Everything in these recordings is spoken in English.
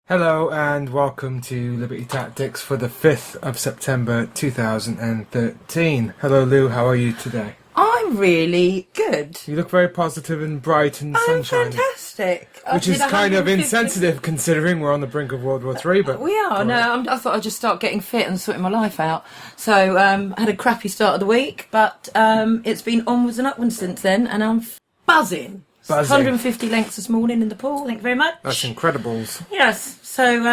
Hello and welcome to Liberty Tactics for the 5th of September 2013. Hello Lou, how are you today? I'm really good. You look very positive and bright and sunshiny. Fantastic. Which is kind of insensitive considering we're on the brink of World War III. But we are. No, I thought I'd just start getting fit and sorting my life out. So I had a crappy start of the week, but it's been onwards and upwards since then, and I'm buzzing. 150 lengths this morning in the pool. Thank you very much. That's incredibles. Yes. So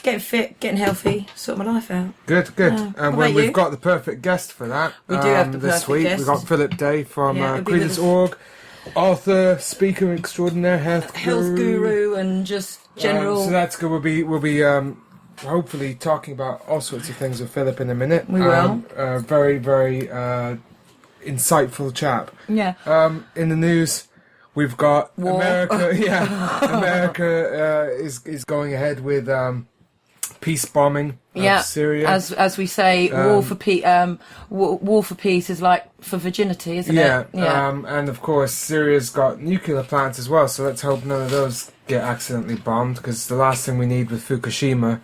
getting fit, getting healthy, sorting my life out. Good. We've got the perfect guest for that. We do have the this perfect week. guest. We've got Phillip Day from Credence.org, author, speaker extraordinaire, health guru, and just general. So that's good. We'll be hopefully talking about all sorts of things with Phillip in a minute. We will. Very insightful chap. Yeah. In the news, we've got War. America. America is going ahead with peace bombing of Syria. As we say, war for peace is like for virginity, isn't it? Yeah. And of course, Syria's got nuclear plants as well. So let's hope none of those get accidentally bombed, because the last thing we need with Fukushima.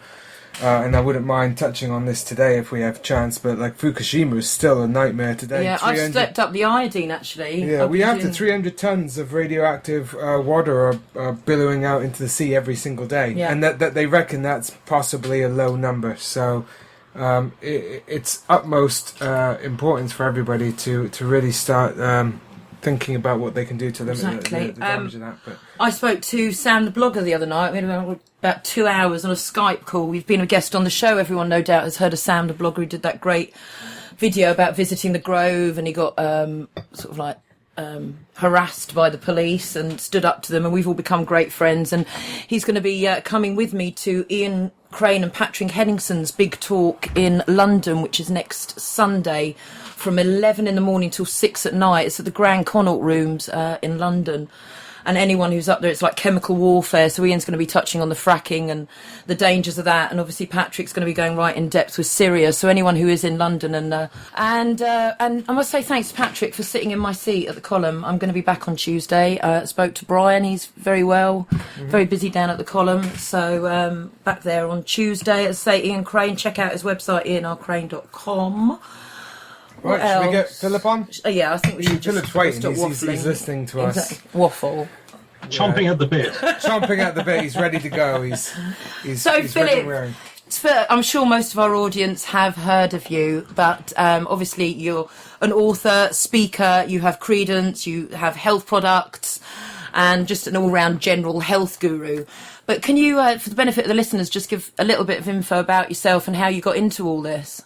And I wouldn't mind touching on this today if we have a chance, but like Fukushima is still a nightmare today. Yeah, I've stepped up the iodine actually. Yeah, we have the 300 tons of radioactive water are billowing out into the sea every single day, and that they reckon that's possibly a low number. So it's utmost importance for everybody to really start thinking about what they can do to limit the damage of that. But I spoke to Sam the blogger the other night. We had about 2 hours on a Skype call. We've been a guest on the show. Everyone no doubt has heard of Sam the blogger, who did that great video about visiting the Grove, and he got harassed by the police and stood up to them, and we've all become great friends. And he's going to be coming with me to Ian Crane and Patrick Henningson's big talk in London, which is next Sunday from 11 in the morning till 6 at night. It's at the Grand Connaught Rooms in London. And anyone who's up there, it's like chemical warfare. So Ian's going to be touching on the fracking and the dangers of that. And obviously Patrick's going to be going right in depth with Syria. So anyone who is in London and I must say thanks to Patrick for sitting in my seat at the column. I'm going to be back on Tuesday. Spoke to Brian. He's very well, very busy down at the column. So back there on Tuesday. As I say, Ian Crane. Check out his website, ianrcrane.com. Right, should we get Phillip on? Yeah, I think we should. Phillip's waiting. He's listening to us. Waffle. Chomping at the bit. Chomping at the bit. He's ready to go. He's Phillip, I'm sure most of our audience have heard of you, but obviously you're an author, speaker, you have Credence, you have health products, and just an all-round general health guru. But can you, for the benefit of the listeners, just give a little bit of info about yourself and how you got into all this?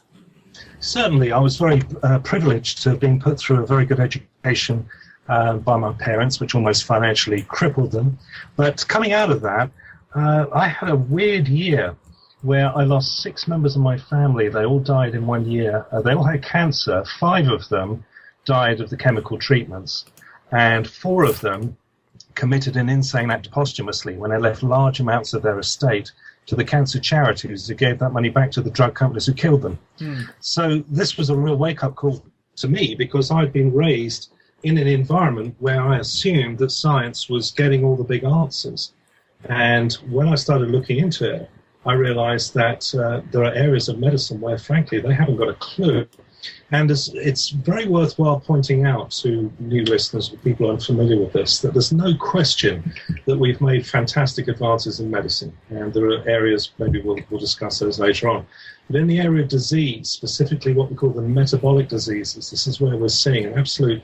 Certainly, I was very privileged to have been put through a very good education by my parents, which almost financially crippled them. But coming out of that, I had a weird year where I lost 6 members of my family. They all died in 1 year. They all had cancer. 5 of them died of the chemical treatments, and 4 of them committed an insane act posthumously when they left large amounts of their estate to the cancer charities who gave that money back to the drug companies who killed them. So this was a real wake-up call to me, because I'd been raised in an environment where I assumed that science was getting all the big answers. And when I started looking into it, I realized that there are areas of medicine where, frankly, they haven't got a clue. And it's very worthwhile pointing out to new listeners, or people unfamiliar with this, that there's no question that we've made fantastic advances in medicine. And there are areas, maybe we'll discuss those later on. But in the area of disease, specifically what we call the metabolic diseases, this is where we're seeing an absolute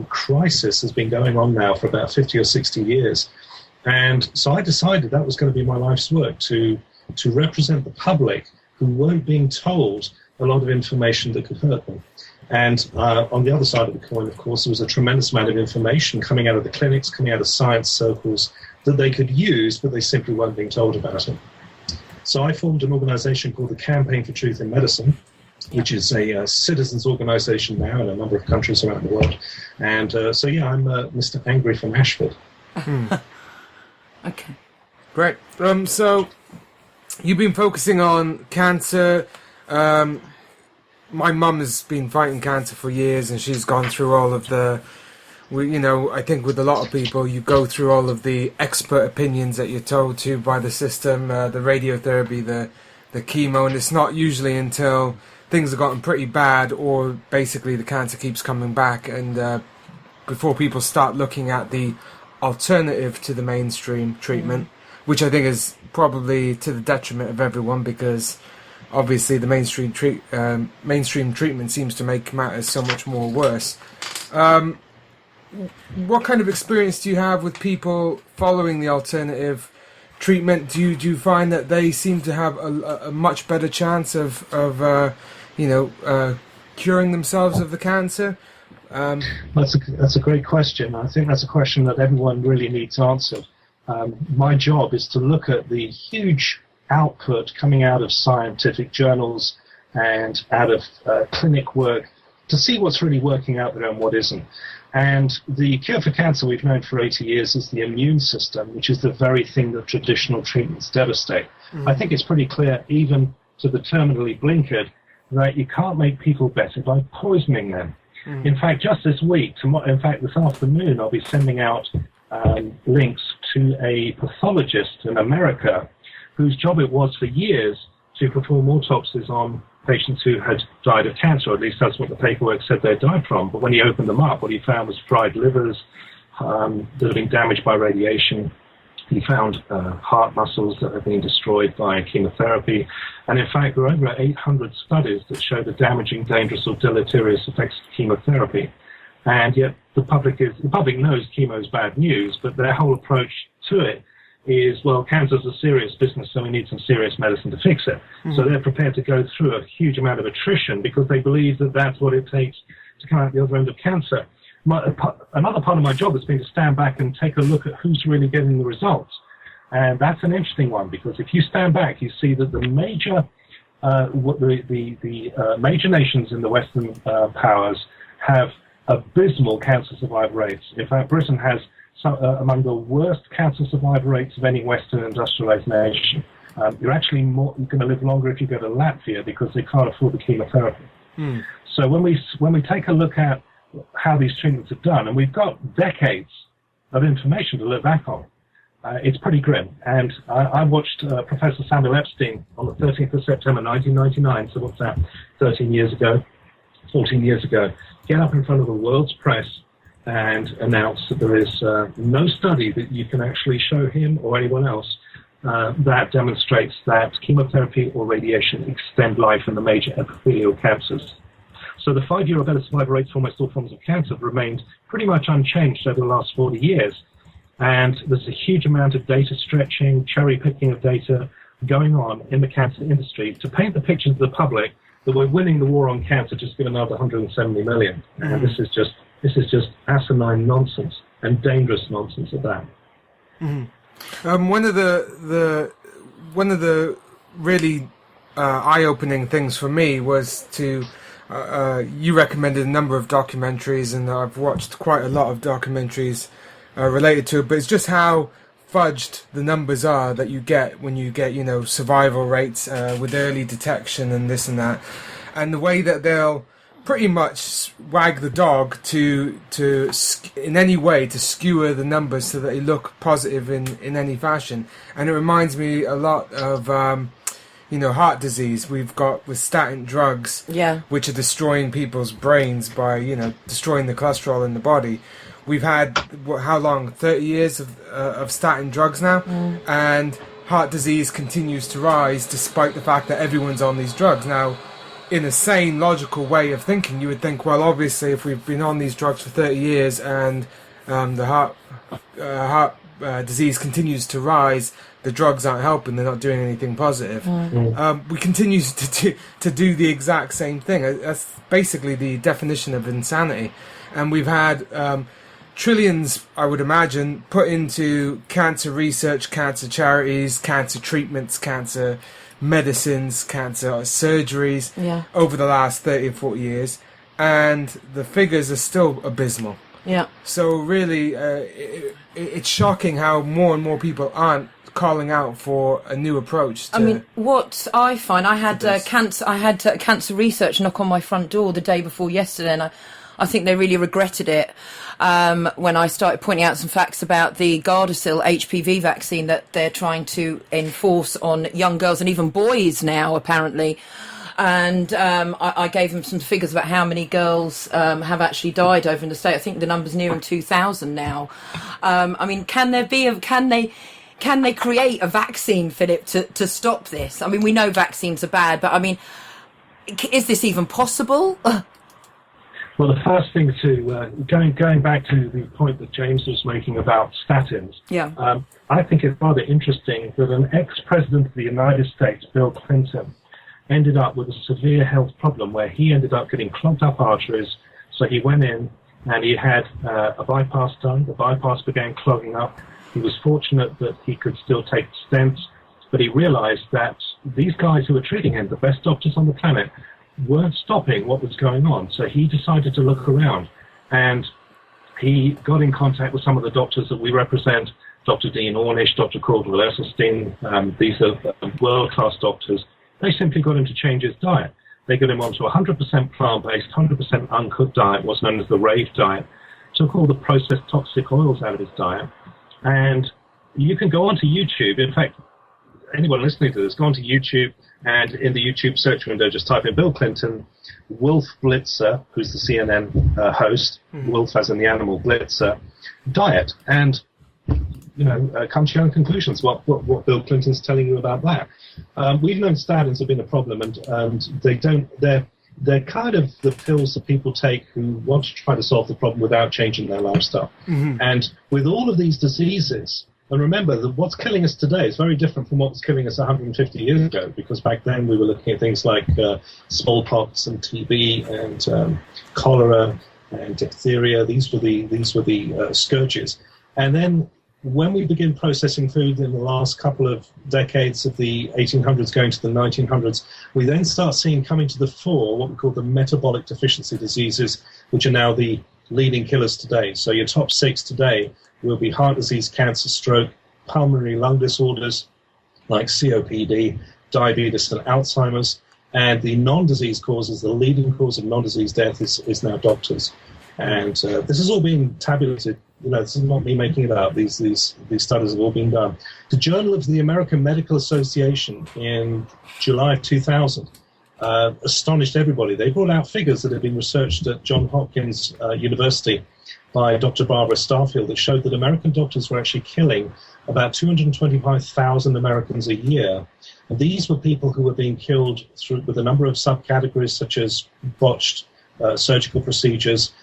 crisis has been going on now for about 50 or 60 years. And so I decided that was going to be my life's work, to represent the public who weren't being told a lot of information that could hurt them. And on the other side of the coin, of course, there was a tremendous amount of information coming out of the clinics, coming out of science circles that they could use, but they simply weren't being told about it. So I formed an organization called the Campaign for Truth in Medicine, which is a citizens organization now in a number of countries around the world. And I'm Mr. Angry from Ashford. Okay. Great. So you've been focusing on cancer. My mum has been fighting cancer for years, and she's gone through all I think with a lot of people, you go through all of the expert opinions that you're told to by the system, the radiotherapy, the chemo, and it's not usually until things have gotten pretty bad, or basically the cancer keeps coming back, and before people start looking at the alternative to the mainstream treatment, which I think is probably to the detriment of everyone, because obviously the mainstream treatment seems to make matters so much more worse. What kind of experience do you have with people following the alternative treatment? Do you find that they seem to have a much better chance of curing themselves of the cancer? That's a great question. I think that's a question that everyone really needs answered. My job is to look at the huge output coming out of scientific journals and out of clinic work to see what's really working out there and what isn't. And the cure for cancer we've known for 80 years is the immune system, which is the very thing that traditional treatments devastate. I think it's pretty clear, even to the terminally blinkered, that you can't make people better by poisoning them. In fact, just this week, this afternoon, I'll be sending out links to a pathologist in America whose job it was for years to perform autopsies on patients who had died of cancer, or at least that's what the paperwork said they died from. But when he opened them up, what he found was fried livers that had been damaged by radiation. He found heart muscles that had been destroyed by chemotherapy. And in fact, there are over 800 studies that show the damaging, dangerous, or deleterious effects of chemotherapy. And yet the public knows chemo is bad news, but their whole approach to it is, well, cancer's a serious business, so we need some serious medicine to fix it. So they're prepared to go through a huge amount of attrition because they believe that that's what it takes to come out the other end of cancer. Another part of my job has been to stand back and take a look at who's really getting the results. And that's an interesting one, because if you stand back, you see that the major major nations in the Western powers have abysmal cancer survival rates. In fact, Britain has among the worst cancer survival rates of any Western industrialized nation. You're actually going to live longer if you go to Latvia because they can't afford the chemotherapy. So when we take a look at how these treatments are done, and we've got decades of information to look back on, it's pretty grim. And I watched Professor Samuel Epstein on the 13th of September 1999, so what's that, 14 years ago, get up in front of the world's press and announce that there is no study that you can actually show him or anyone else that demonstrates that chemotherapy or radiation extend life in the major epithelial cancers. So the 5-year or better survival rates for almost all forms of cancer have remained pretty much unchanged over the last 40 years. And there's a huge amount of data stretching, cherry picking of data going on in the cancer industry to paint the picture to the public that we're winning the war on cancer, just give another 170 million. And this is just asinine nonsense, and dangerous nonsense at that. One of the really eye-opening things for me was to you recommended a number of documentaries, and I've watched quite a lot of documentaries related to it. But it's just how fudged the numbers are that you get when you get survival rates with early detection and this and that, and the way that they'll pretty much wag the dog to in any way to skewer the numbers so that they look positive in any fashion. And it reminds me a lot of heart disease. We've got with statin drugs, which are destroying people's brains by destroying the cholesterol in the body. We've had how long, 30 years of statin drugs now, and heart disease continues to rise despite the fact that everyone's on these drugs now. In a sane, logical way of thinking, you would think, well, obviously, if we've been on these drugs for 30 years and the heart disease continues to rise, the drugs aren't helping, they're not doing anything positive. We continue to do the exact same thing. That's basically the definition of insanity. And we've had trillions, I would imagine, put into cancer research, cancer charities, cancer treatments, cancer medicines, cancer surgeries over the last 30 or 40 years, and the figures are still abysmal. So really, it's shocking how more and more people aren't calling out for a new approach to, I mean, what I find, I had cancer research knock on my front door the day before yesterday, and I think they really regretted it when I started pointing out some facts about the Gardasil HPV vaccine that they're trying to enforce on young girls and even boys now, apparently. And I gave them some figures about how many girls have actually died over in the state. I think the number's nearing 2,000 now. I mean, can they create a vaccine, Philip, to stop this? I mean, we know vaccines are bad, but I mean, is this even possible? Well, the first thing to going back to the point that James was making about statins, I think it's rather interesting that an ex-president of the United States, Bill Clinton, ended up with a severe health problem where he ended up getting clogged up arteries. So he went in and he had a bypass done. The bypass began clogging up. He was fortunate that he could still take stents, but he realized that these guys who were treating him, the best doctors on the planet, weren't stopping what was going on. So he decided to look around, and he got in contact with some of the doctors that we represent, Dr. Dean Ornish, Dr. Caldwell Esselstyn. These are world-class doctors. They simply got him to change his diet. They got him onto a 100% plant-based, 100% uncooked diet, what's known as the RAVE diet, took all the processed toxic oils out of his diet. And you can go onto YouTube. In fact, anyone listening to this, go onto YouTube, and in the YouTube search window, just type in Bill Clinton, Wolf Blitzer, who's the CNN host, Wolf as in the animal, Blitzer, diet, and come to your own conclusions. What Bill Clinton's telling you about that? We've known statins have been a problem, and they're kind of the pills that people take who want to try to solve the problem without changing their lifestyle. And with all of these diseases, and remember that what's killing us today is very different from what was killing us 150 years ago, because back then we were looking at things like smallpox and TB and cholera and diphtheria. These were the scourges. And then when we begin processing food in the last couple of decades of the 1800s going to the 1900s, we then start seeing coming to the fore what we call the metabolic deficiency diseases, which are now the leading killers today. So your top 6 today will be heart disease, cancer, stroke, pulmonary lung disorders like COPD, diabetes and Alzheimer's. And the non-disease causes, the leading cause of non-disease death is now doctors. And this is all being tabulated. This is not me making it up. These studies have all been done. The Journal of the American Medical Association in July of 2000 astonished everybody. They brought out figures that had been researched at Johns Hopkins University by Dr. Barbara Starfield that showed that American doctors were actually killing about 225,000 Americans a year. And these were people who were being killed with a number of subcategories such as botched surgical procedures,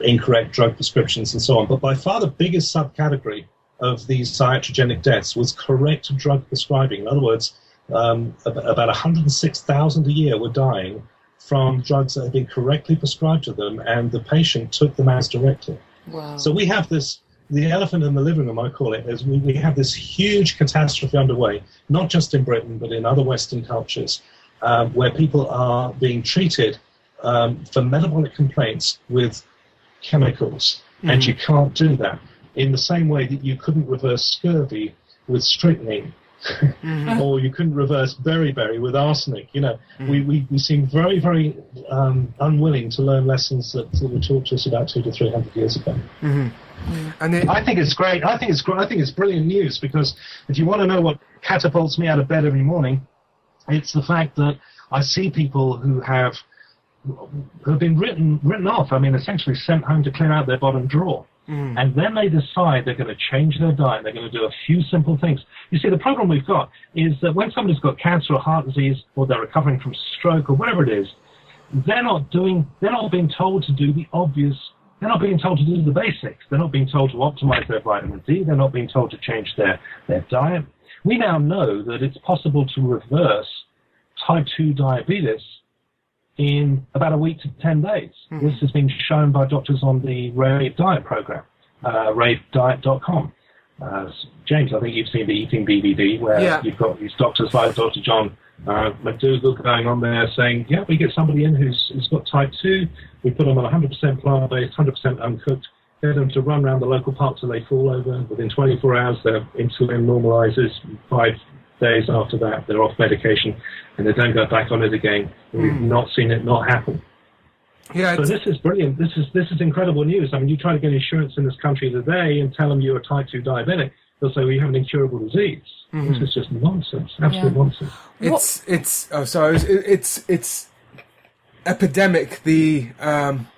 incorrect drug prescriptions and so on. But by far the biggest subcategory of these iatrogenic deaths was correct drug prescribing. In other words, about 106,000 a year were dying from drugs that had been correctly prescribed to them, and the patient took them as directed. Wow. So we have this, the elephant in the living room, I call it, is we have this huge catastrophe underway, not just in Britain, but in other Western cultures, where people are being treated for metabolic complaints with chemicals, and you can't do that in the same way that you couldn't reverse scurvy with strychnine, or you couldn't reverse beriberi with arsenic. We seem very, very unwilling to learn lessons that were taught to us about 200 to 300 years ago. And I think it's great. I think it's brilliant news, because if you want to know what catapults me out of bed every morning, it's the fact that I see people who have been written off. I mean, essentially sent home to clean out their bottom drawer. And then they decide they're going to change their diet. They're going to do a few simple things. You see, the problem we've got is that when somebody's got cancer or heart disease, or they're recovering from stroke or whatever it is, they're not being told to do the obvious. They're not being told to do the basics. They're not being told to optimize their vitamin D. They're not being told to change their diet. We now know that it's possible to reverse type 2 diabetes in about a week to 10 days. This has been shown by doctors on the RAVE diet program, ravediet.com. James, I think you've seen the Eating DVD, where you've got these doctors like Dr. John McDougall going on there saying, we get somebody in who's got type 2, we put them on 100% plant-based, 100% uncooked, get them to run around the local park till they fall over. Within 24 hours, their insulin normalizes. 5 days after that, they're off medication, and they don't go back on it again. We've not seen it not happen. Yeah. So this is brilliant. This is incredible news. I mean, you try to get insurance in this country today and tell them you're a type 2 diabetic. They'll say, well, you have an incurable disease. This is just nonsense. Absolute nonsense. It's epidemic, the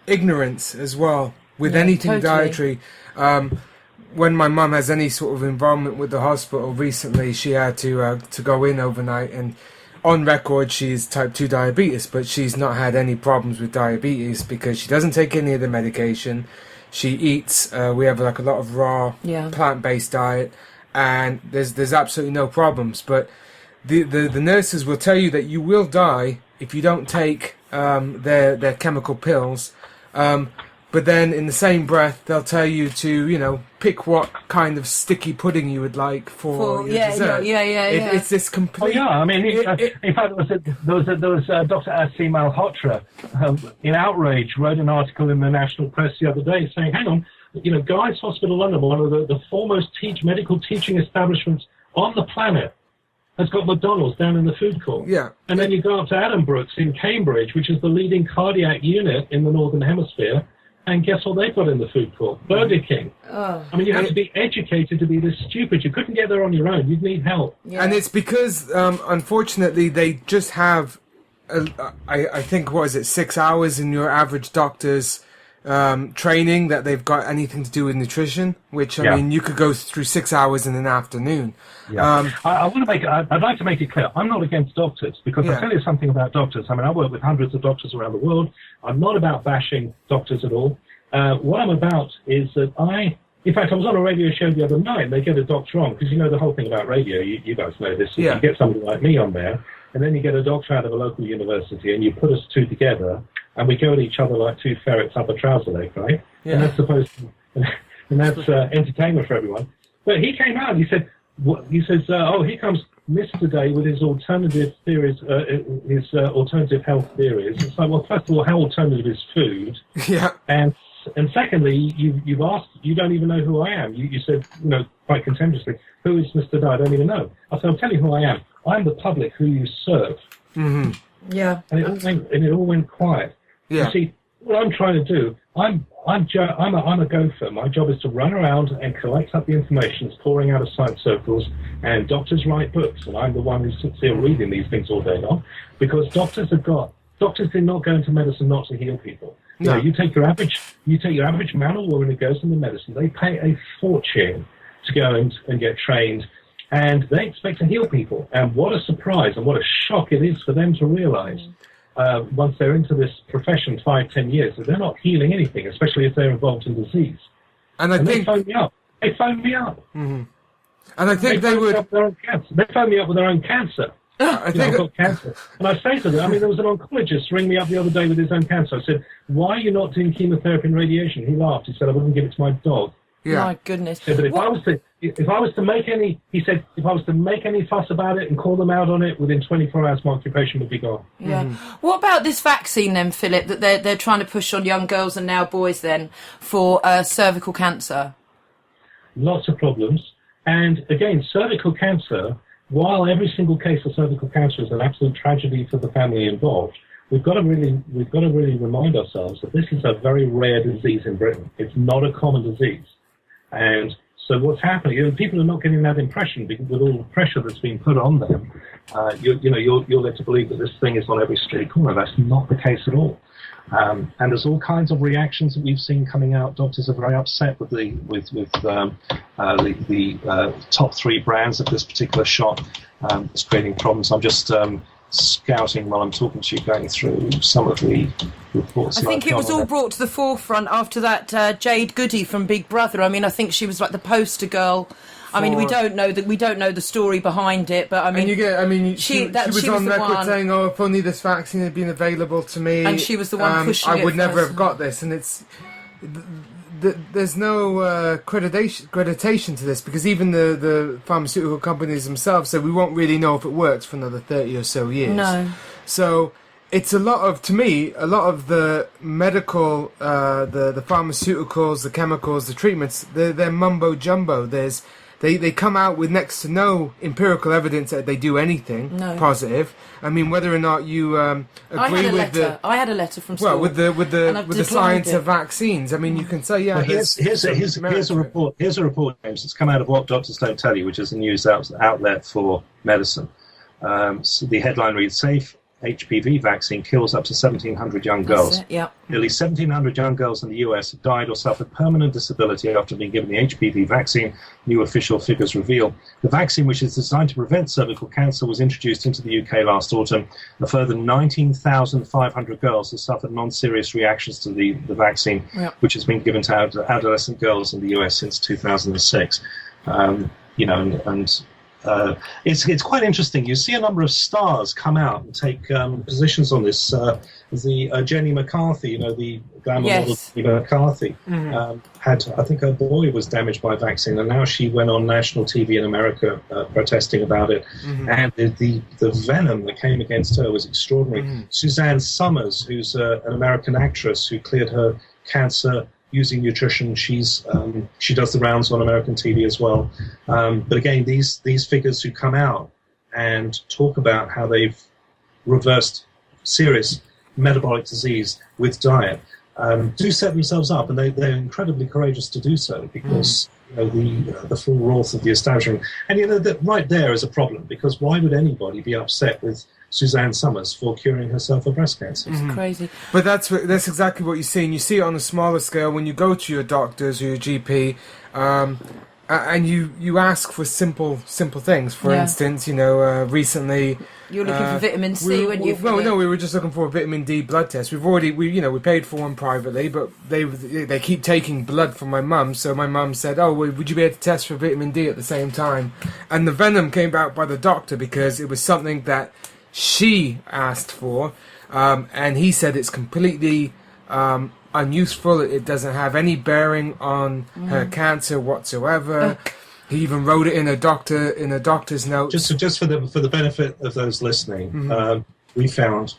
ignorance as well with anything dietary. When my mum has any sort of involvement with the hospital recently, she had to go in overnight, and on record she's type 2 diabetes, but she's not had any problems with diabetes because she doesn't take any of the medication. She eats, we have like a lot of raw plant-based diet, and there's absolutely no problems. But the nurses will tell you that you will die if you don't take their chemical pills. But then in the same breath, they'll tell you to, pick what kind of sticky pudding you would like for your dessert. It's this complete... Oh, yeah. I mean, in fact, there was Dr. Asi Malhotra in outrage, wrote an article in the national press the other day saying, hang on, Guy's Hospital London, one of the foremost medical teaching establishments on the planet, has got McDonald's down in the food court. Yeah. And then you go up to Adam Brooks in Cambridge, which is the leading cardiac unit in the Northern Hemisphere, and guess what they've got in the food court? Burger King. Oh. I mean, you have to be educated to be this stupid. You couldn't get there on your own. You'd need help. Yeah. And it's because, unfortunately, they just have, I think, 6 hours in your average doctor's training that they've got anything to do with nutrition, which, I mean, you could go through 6 hours in an afternoon. Yeah. I'd like to make it clear, I'm not against doctors, because I'll tell you something about doctors. I mean, I work with hundreds of doctors around the world. I'm not about bashing doctors at all. What I'm about is that in fact, I was on a radio show the other night, and they get a doctor on, because the whole thing about radio, you guys know this, you get somebody like me on there, and then you get a doctor out of a local university, and you put us two together, and we go at each other like two ferrets up a trouser leg, right? Yeah. And that's supposed to, and that's entertainment for everyone. But he came out and he said, here comes Mr. Day with his alternative theories, his alternative health theories. It's like, well, first of all, how alternative is food? Yeah. And secondly, you've asked, you don't even know who I am. You said, quite contemptuously, who is Mr. Day? I don't even know. I said, I'll tell you who I am. I'm the public who you serve. Mm-hmm. Yeah. And it all went quiet. Yeah. You see, what I'm trying to do, I'm a gopher. My job is to run around and collect up the information that's pouring out of science circles, and doctors write books, and I'm the one who sits here reading these things all day long, because doctors did not go into medicine not to heal people. No. You take your average man or woman who goes into medicine, they pay a fortune to go and get trained, and they expect to heal people. And what a surprise and what a shock it is for them to realize once they're into this profession 5-10 years, that they're not healing anything, especially if they're involved in disease. And I think they phone me up. Mm-hmm. And I think they would. They phone me up with their own cancer. I think I've got cancer. And I say to them, there was an oncologist ring me up the other day with his own cancer. I said, why are you not doing chemotherapy and radiation? He laughed. He said, I wouldn't give it to my dog. Yeah. My goodness. But if I was to make any fuss about it and call them out on it, within 24 hours my occupation would be gone. Yeah. Mm-hmm. What about this vaccine then, Philip, that they're trying to push on young girls and now boys then for cervical cancer? Lots of problems. And again, cervical cancer, while every single case of cervical cancer is an absolute tragedy for the family involved, we've got to really remind ourselves that this is a very rare disease in Britain. It's not a common disease. And so what's happening, people are not getting that impression because with all the pressure that's being put on them. You're led to believe that this thing is on every street corner. That's not the case at all. And there's all kinds of reactions that we've seen coming out. Doctors are very upset with the top three brands of this particular shot. It's creating problems. I'm just scouting while I'm talking to you, going through some of the reports. I think it was all brought to the forefront after that Jade Goody from Big Brother. I mean, I think she was like the poster girl. I mean, we don't know the story behind it, but I mean, she was on record saying, "Oh, if only this vaccine had been available to me," and she was the one pushing it. I would never have got this, and there's no accreditation to this because even the pharmaceutical companies themselves said we won't really know if it works for another 30 or so years. No. So it's a lot of the medical, the pharmaceuticals, the chemicals, the treatments, they're mumbo jumbo. There's they come out with next to no empirical evidence that they do anything positive. I mean, whether or not you agree with I had a letter from school. Well, with the science of vaccines. I mean, you can say, yeah. Well, here's a report. Here's a report, James. It's come out of What Doctors Don't Tell You, which is a news outlet for medicine. So the headline reads: Safe HPV vaccine kills up to 1,700 young girls. Nearly 1,700 young girls in the US have died or suffered permanent disability after being given the HPV vaccine, new official figures reveal. The vaccine, which is designed to prevent cervical cancer, was introduced into the UK last autumn. A further 19,500 girls have suffered non-serious reactions to the vaccine, which has been given to adolescent girls in the US since 2006. It's quite interesting. You see a number of stars come out and take positions on this. Jenny McCarthy, the glamour model Jenny McCarthy, had, I think her boy was damaged by a vaccine, and now she went on national TV in America protesting about it. And the venom that came against her was extraordinary. Suzanne Summers, who's an American actress who cleared her cancer using nutrition, she does the rounds on American TV as well. But again, these figures who come out and talk about how they've reversed serious metabolic disease with diet do set themselves up, and they're incredibly courageous to do so, because the full wrath of the establishment. And that right there is a problem, because why would anybody be upset with Suzanne Summers for curing herself of breast cancer? It's crazy. But that's exactly what you see, and you see it on a smaller scale when you go to your doctors or your GP, and you ask for simple things. For instance, recently you were looking for vitamin C when you. No, we were just looking for a vitamin D blood test. We paid for one privately, but they keep taking blood from my mum. So my mum said, "Oh, would you be able to test for vitamin D at the same time?" And the venom came out by the doctor because it was something that she asked for, and he said it's completely unuseful. It doesn't have any bearing on her cancer whatsoever. He even wrote it in a doctor's note. Just for the benefit of those listening, I found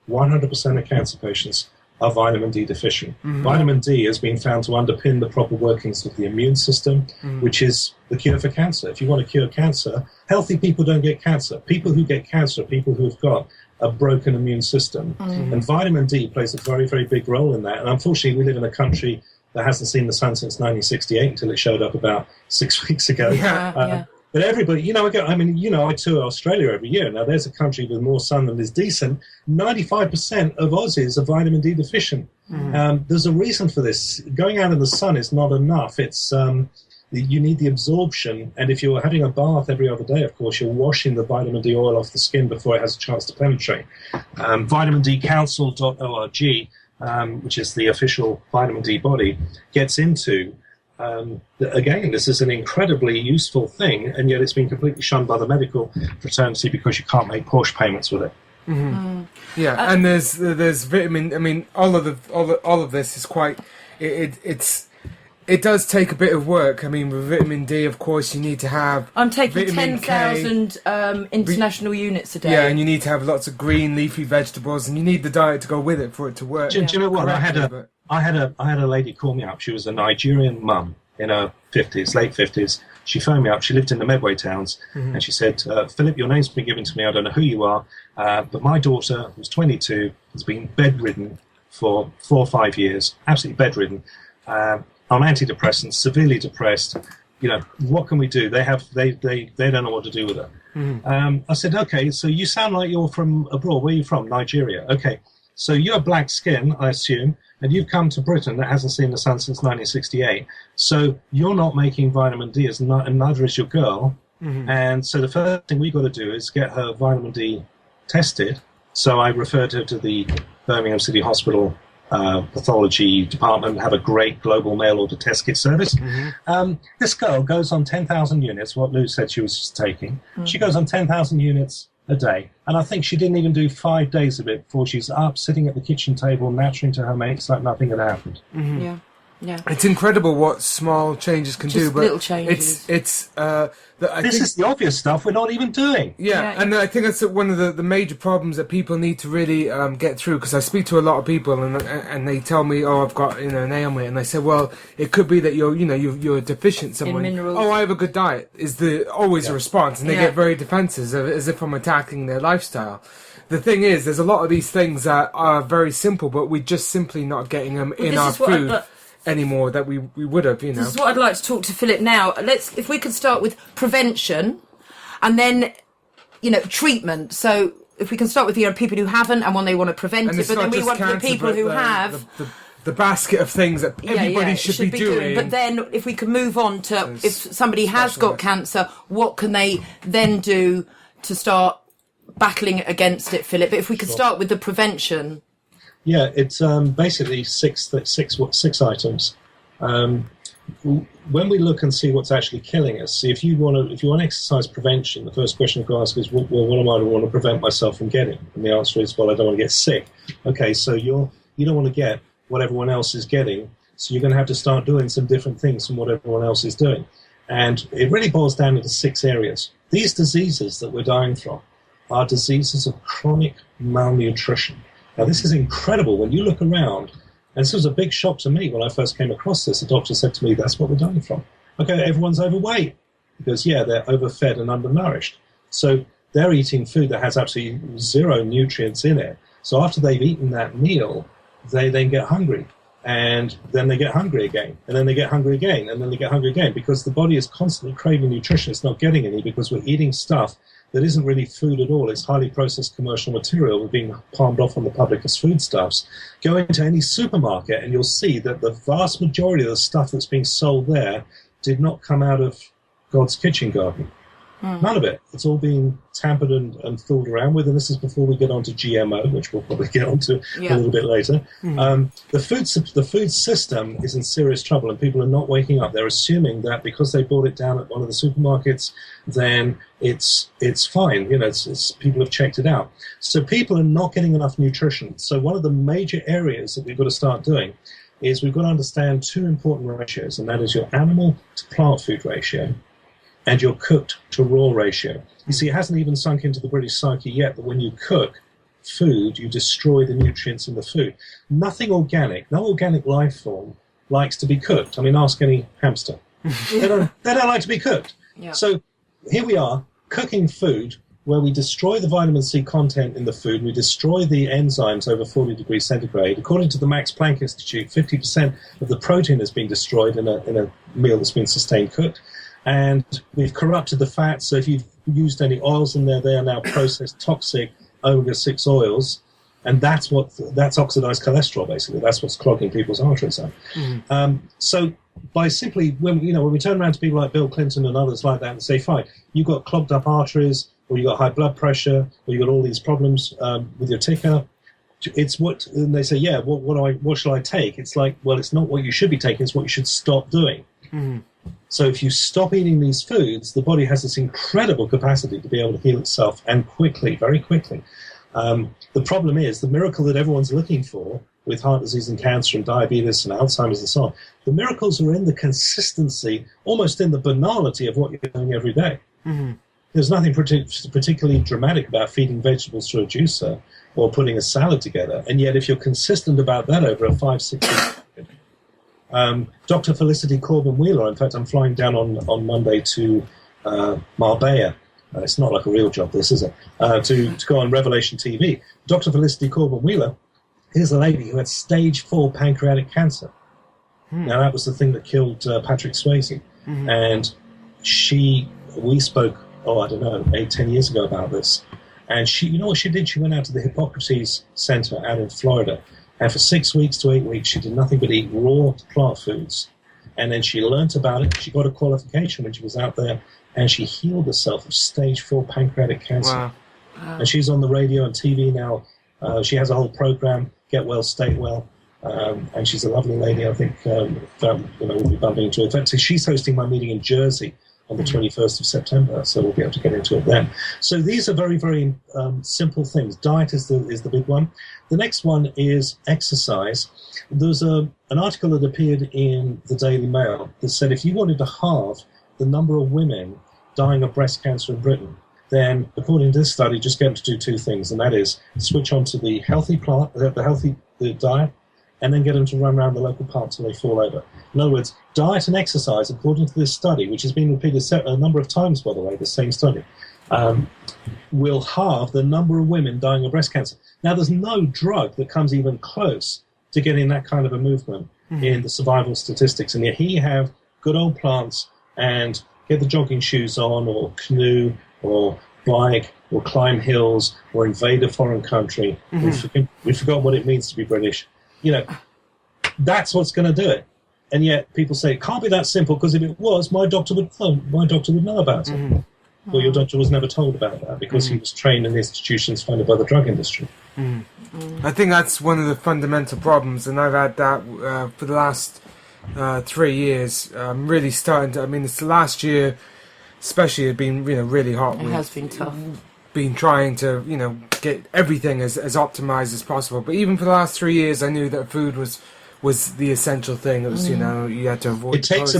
100% of cancer patients are vitamin D deficient. Vitamin D has been found to underpin the proper workings of the immune system, which is the cure for cancer. If you want to cure cancer, healthy people don't get cancer. People who get cancer are people who have got a broken immune system. And vitamin D plays a very, very big role in that. And unfortunately, we live in a country that hasn't seen the sun since 1968 until it showed up about 6 weeks ago. But everybody, I tour Australia every year. Now, there's a country with more sun than is decent. 95% of Aussies are vitamin D deficient. There's a reason for this. Going out in the sun is not enough. It's you need the absorption. And if you're having a bath every other day, of course, you're washing the vitamin D oil off the skin before it has a chance to penetrate. VitaminDcouncil.org, which is the official vitamin D body, gets into again, this is an incredibly useful thing, and yet it's been completely shunned by the medical fraternity because you can't make Porsche payments with it. Yeah, and there's vitamin. I mean, all of this is quite. It does take a bit of work. I mean, with vitamin D, of course, you need to have. I'm taking 10,000 international units a day. Yeah, and you need to have lots of green leafy vegetables, and you need the diet to go with it for it to work. Do you know what? I had a lady call me up. She was a Nigerian mum in her 50s, late 50s. She phoned me up. She lived in the Medway towns, and she said, "Philip, your name's been given to me. I don't know who you are, but my daughter, who's 22, has been bedridden for 4 or 5 years, absolutely bedridden. On antidepressants, severely depressed. What can we do? They don't know what to do with her." I said, "Okay, so you sound like you're from abroad. Where are you from? Nigeria. Okay, so you have black skin, I assume, and you've come to Britain that hasn't seen the sun since 1968. So you're not making vitamin D, and neither is your girl. And so the first thing we've got to do is get her vitamin D tested." So I referred her to the Birmingham City Hospital pathology department, have a great global mail order test kit service. This girl goes on 10,000 units, what Lou said she was just taking. She goes on 10,000 units a day, and I think she didn't even do 5 days of it before she's up, sitting at the kitchen table, nattering to her mates like nothing had happened. Yeah. It's incredible what small changes can do, but little changes. This is the obvious stuff we're not even doing. Yeah, and I think that's one of the major problems that people need to really get through. Because I speak to a lot of people, and they tell me, "Oh, I've got an ailment," and I say, "Well, it could be that you're deficient somewhere." In minerals. Oh, I have a good diet is always a response, and they get very defensive as if I'm attacking their lifestyle. The thing is, there's a lot of these things that are very simple, but we're just simply not getting them in our food anymore that we would have, This is what I'd like to talk to Philip now. If we could start with prevention and then, treatment. So if we can start with people who haven't and when they want to prevent it, but then we want the people who have... The basket of things that everybody should be doing. But then if we could move on to if somebody has got cancer, what can they then do to start battling against it, Philip? But if we could start with the prevention... Yeah, it's basically six items. When we look and see what's actually killing us, see if you want to exercise prevention, the first question you can ask is, well, what am I to want to prevent myself from getting? And the answer is, well, I don't want to get sick. Okay, so you don't want to get what everyone else is getting, so you're going to have to start doing some different things from what everyone else is doing. And it really boils down into 6 areas. These diseases that we're dying from are diseases of chronic malnutrition. Now, this is incredible when you look around, and this was a big shock to me when I first came across this. The doctor said to me, that's what we're dying from. Okay, everyone's overweight. Because, they're overfed and undernourished. So they're eating food that has absolutely 0 nutrients in it. So after they've eaten that meal, they then get hungry. And then they get hungry again. And then they get hungry again. And then they get hungry again. Because the body is constantly craving nutrition. It's not getting any because we're eating stuff that isn't really food at all. It's highly processed commercial material. We're being palmed off on the public as foodstuffs. Go into any supermarket and you'll see that the vast majority of the stuff that's being sold there did not come out of God's kitchen garden. None of it. It's all being tampered and fooled around with, and this is before we get onto GMO, which we'll probably get onto a little bit later. The food system is in serious trouble, and people are not waking up. They're assuming that because they bought it down at one of the supermarkets, then it's fine. It's people have checked it out. So people are not getting enough nutrition. So one of the major areas that we've got to start doing is we've got to understand 2 important ratios, and that is your animal to plant food ratio and your cooked to raw ratio. You see, it hasn't even sunk into the British psyche yet, but when you cook food, you destroy the nutrients in the food. Nothing organic, no organic life form likes to be cooked. I mean, ask any hamster. They don't like to be cooked. Yeah. So here we are, cooking food where we destroy the vitamin C content in the food, we destroy the enzymes over 40 degrees centigrade. According to the Max Planck Institute, 50% of the protein has been destroyed in a meal that's been sustained cooked. And we've corrupted the fats, so if you've used any oils in there, they are now processed toxic omega-6 oils, and that's oxidized cholesterol, basically. That's what's clogging people's arteries up. So by simply, when we turn around to people like Bill Clinton and others like that and say, fine, you've got clogged up arteries, or you've got high blood pressure, or you've got all these problems with your ticker, and they say, what shall I take? It's like, well, it's not what you should be taking, it's what you should stop doing. So if you stop eating these foods, the body has this incredible capacity to be able to heal itself, and quickly, very quickly. The problem is, the miracle that everyone's looking for with heart disease and cancer and diabetes and Alzheimer's and so on, the miracles are in the consistency, almost in the banality of what you're doing every day. There's nothing particularly dramatic about feeding vegetables through a juicer or putting a salad together, and yet if you're consistent about that over a 5-6 week period, Dr. Felicity Corbin-Wheeler, in fact, I'm flying down on Monday to Marbella. It's not like a real job, this, is it? To go on Revelation TV. Dr. Felicity Corbin-Wheeler is a lady who had stage 4 pancreatic cancer. Now, that was the thing that killed Patrick Swayze. And we spoke, 8-10 years ago about this. And you know what she did? She went out to the Hippocrates Center out in Florida. And for 6 weeks to 8 weeks, she did nothing but eat raw plant foods. And then she learnt about it. She got a qualification when she was out there, and she healed herself of stage 4 pancreatic cancer. Wow. And she's on the radio and TV now. She has a whole program, Get Well, Stay Well. And she's a lovely lady. I think we'll be bumping into her. In fact, she's hosting my meeting in Jersey on the 21st of September, so we'll be able to get into it then. So these are very, very simple things. Diet is the big one. The next one is exercise. There's an article that appeared in the Daily Mail that said if you wanted to halve the number of women dying of breast cancer in Britain, then according to this study, just get them to do two things, and that is switch on to the healthy diet, and then get them to run around the local park till they fall over. In other words, diet and exercise, according to this study, which has been repeated a number of times, by the way, the same study, will halve the number of women dying of breast cancer. Now, there's no drug that comes even close to getting that kind of a movement in the survival statistics. And yet here you have good old plants and get the jogging shoes on, or canoe, or bike, or climb hills, or invade a foreign country. We forgot what it means to be British. You know, that's what's going to do it. And yet people say, it can't be that simple, because if it was, my doctor would know about it. Well, your doctor was never told about that, because he was trained in institutions funded by the drug industry. I think that's one of the fundamental problems, and I've had that for the last 3 years. Really starting to, I mean, it's the last year, especially, it's been really hot. It has been tough. Been trying to get everything as optimized as possible. But even for the last 3 years, I knew that food was the essential thing. It was you had to avoid. It takes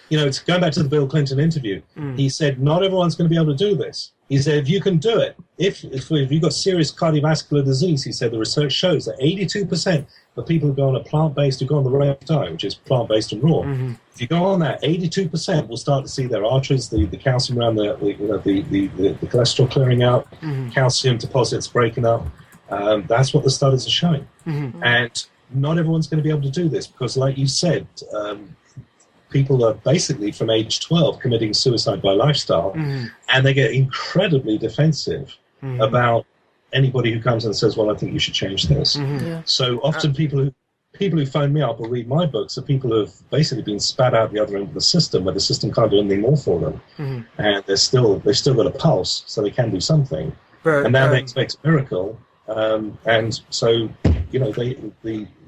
it's going back to the Bill Clinton interview. He said not everyone's going to be able to do this. He said if you can do it, if you've got serious cardiovascular disease, he said the research shows that 82% of people who go on a plant-based, who go on the raw diet, which is plant-based and raw, if you go on that, 82% will start to see their arteries, the calcium around the cholesterol clearing out, calcium deposits breaking up. That's what the studies are showing. And not everyone's going to be able to do this, because, like you said, people are basically from age 12 committing suicide by lifestyle, and they get incredibly defensive about anybody who comes and says, well, I think you should change this. So often people who phone me up or read my books are people who have basically been spat out the other end of the system, where the system can't do anything more for them, and they've still got a pulse, so they can do something. And now they expect a miracle, and so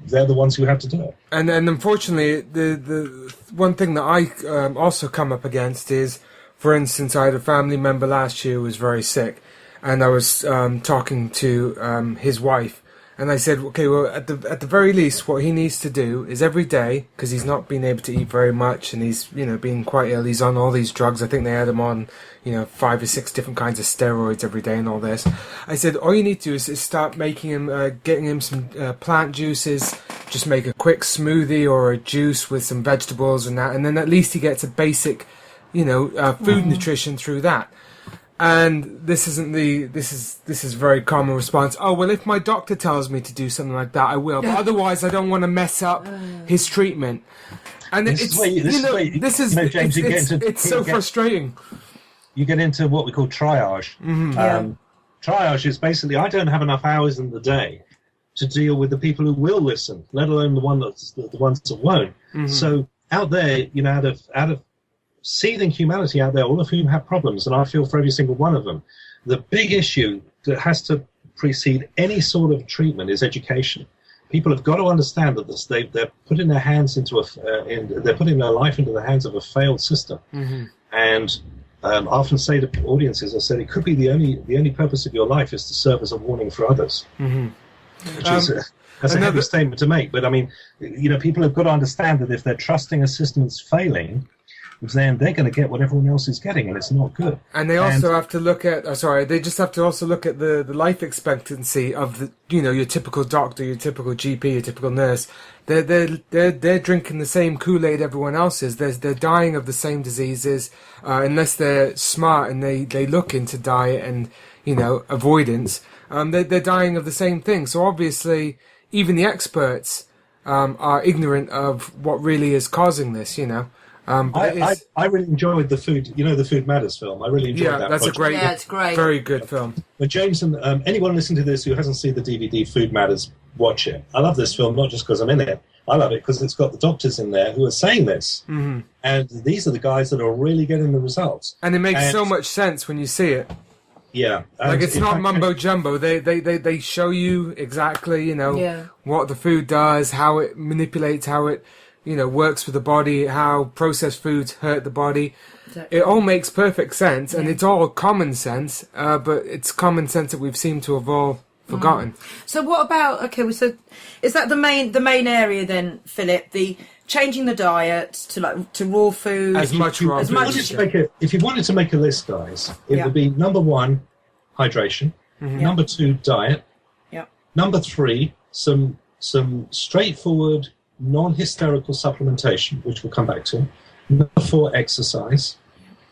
they're the ones who have to do it. And unfortunately, the one thing that I also come up against is, for instance, I had a family member last year who was very sick, and I was talking to his wife, and I said, okay, well, at the very least, what he needs to do is every day, because he's not been able to eat very much, and he's being quite ill. He's on all these drugs. I think they had him on 5 or 6 different kinds of steroids every day and all this. I said, all you need to do is start making him, getting him some plant juices. Just make a quick smoothie or a juice with some vegetables and that, and then at least he gets a basic, food nutrition through that. And this is a very common response. Oh, well, if my doctor tells me to do something like that, I will. But otherwise, I don't want to mess up his treatment. And it's so frustrating. You get into what we call triage. Triage is basically, I don't have enough hours in the day to deal with the people who will listen, let alone the ones that won't. So out there, out of seething humanity out there, all of whom have problems, and I feel for every single one of them, the big issue that has to precede any sort of treatment is education. People have got to understand that they're putting their hands they're putting their life into the hands of a failed system. And I often say to audiences, I said, it could be the only purpose of your life is to serve as a warning for others. Which is that's a heavy statement to make, but I mean, people have got to understand that if they're trusting a system that's failing, then they're going to get what everyone else is getting, and it's not good. And they also have to look at, they just have to also look at the life expectancy of your typical doctor, your typical GP, your typical nurse. They're drinking the same Kool-Aid everyone else is. They're dying of the same diseases, unless they're smart and they look into diet and, avoidance. They're dying of the same thing. So obviously, even the experts are ignorant of what really is causing this, I really enjoyed the Food, the Food Matters film. I really enjoyed that. That's project. It's great. Very good film. But James and anyone listening to this who hasn't seen the DVD Food Matters, watch it. I love this film, not just because I'm in it. I love it because it's got the doctors in there who are saying this. And these are the guys that are really getting the results. And it makes so much sense when you see it. Yeah. Like, it's not mumbo jumbo. They show you exactly, what the food does, how it manipulates, how it works for the body, how processed foods hurt the body. Exactly. It all makes perfect sense, and it's all common sense, but it's common sense that we've seemed to have all forgotten. So what about, so is that the main area then, Philip, the changing the diet to raw food? As much raw food. If you wanted to make a list, guys, it would be number 1, hydration. Number 2, diet. Number 3, some straightforward, non-hysterical supplementation, which we'll come back to. Number 4, exercise.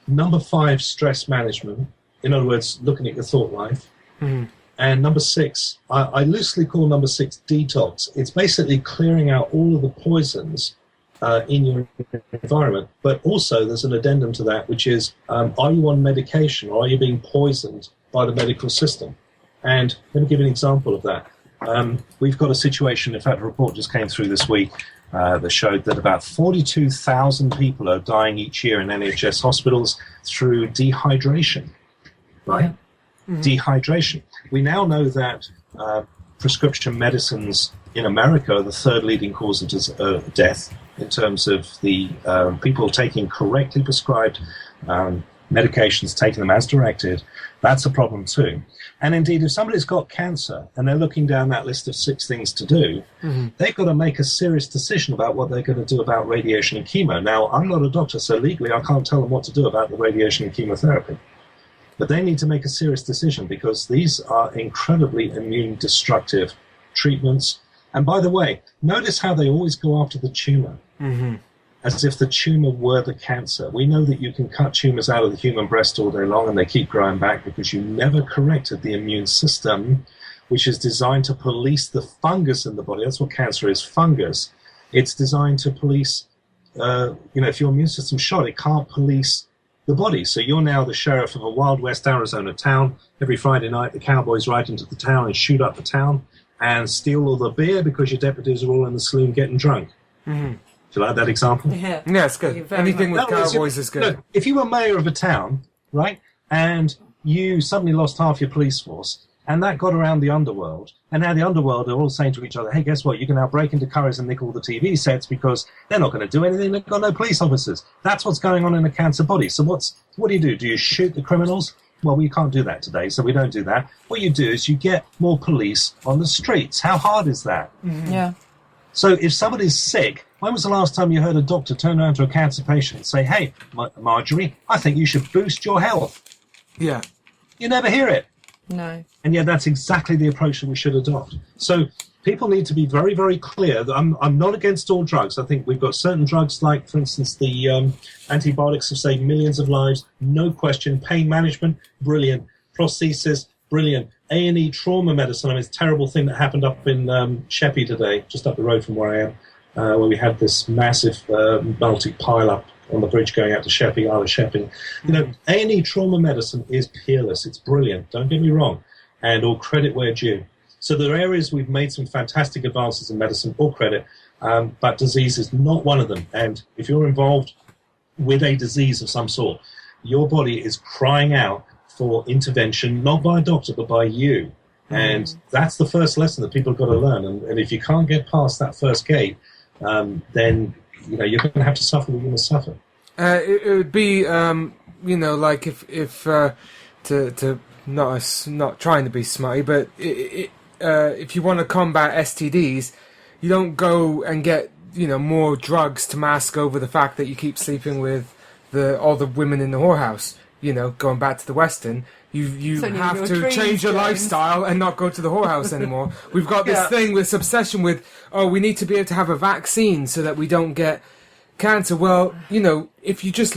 Number 5, stress management. In other words, looking at your thought life. And number 6, I loosely call number 6 detox. It's basically clearing out all of the poisons in your environment. But also there's an addendum to that, which is, are you on medication or are you being poisoned by the medical system? And let me give you an example of that. We've got a situation, in fact, a report just came through this week that showed that about 42,000 people are dying each year in NHS hospitals through dehydration, right? Dehydration. We now know that prescription medicines in America are the 3rd leading cause of death in terms of the people taking correctly prescribed medications, taking them as directed. That's a problem too. And indeed, if somebody's got cancer and they're looking down that list of 6 things to do, they've got to make a serious decision about what they're going to do about radiation and chemo. Now, I'm not a doctor, so legally I can't tell them what to do about the radiation and chemotherapy. But they need to make a serious decision because these are incredibly immune-destructive treatments. And by the way, notice how they always go after the tumor, as if the tumor were the cancer. We know that you can cut tumors out of the human breast all day long and they keep growing back because you never corrected the immune system, which is designed to police the fungus in the body. That's what cancer is, fungus. It's designed to police, if your immune system's shot, it can't police the body. So you're now the sheriff of a Wild West Arizona town. Every Friday night, the cowboys ride into the town and shoot up the town and steal all the beer because your deputies are all in the saloon getting drunk. Do you like that example? Yeah, it's good. Anything with cowboys is good. Look, if you were mayor of a town, right, and you suddenly lost half your police force, and that got around the underworld, and now the underworld are all saying to each other, hey, guess what, you can now break into Curry's and nick all the TV sets because they're not going to do anything, they've got no police officers. That's what's going on in a cancer body. So what do you do? Do you shoot the criminals? Well, we can't do that today, so we don't do that. What you do is you get more police on the streets. How hard is that? Yeah. So if somebody's sick, when was the last time you heard a doctor turn around to a cancer patient and say, hey, Marjorie, I think you should boost your health? Yeah. You never hear it. No. And yet that's exactly the approach that we should adopt. So people need to be very, very clear that I'm not against all drugs. I think we've got certain drugs like, for instance, the antibiotics have saved millions of lives, no question. Pain management, brilliant. Prosthesis, brilliant. A&E trauma medicine, it's a terrible thing that happened up in Sheppey today, just up the road from where I am, where we had this massive Baltic pile-up on the bridge going out to Sheppey, Isle of Sheppey. A&E trauma medicine is peerless. It's brilliant. Don't get me wrong. And all credit where due. So there are areas we've made some fantastic advances in medicine, all credit, but disease is not one of them. And if you're involved with a disease of some sort, your body is crying out for intervention, not by a doctor, but by you. And that's the first lesson that people have got to learn. And if you can't get past that first gate, then you're going to have to suffer what you're going to suffer. It would be, like if to not trying to be smutty, but if you want to combat STDs, you don't go and get more drugs to mask over the fact that you keep sleeping with all the women in the whorehouse. Going back to the Western, you have to change your lifestyle and not go to the whorehouse anymore. We've got this thing, this obsession with, we need to be able to have a vaccine so that we don't get cancer. Well, if you just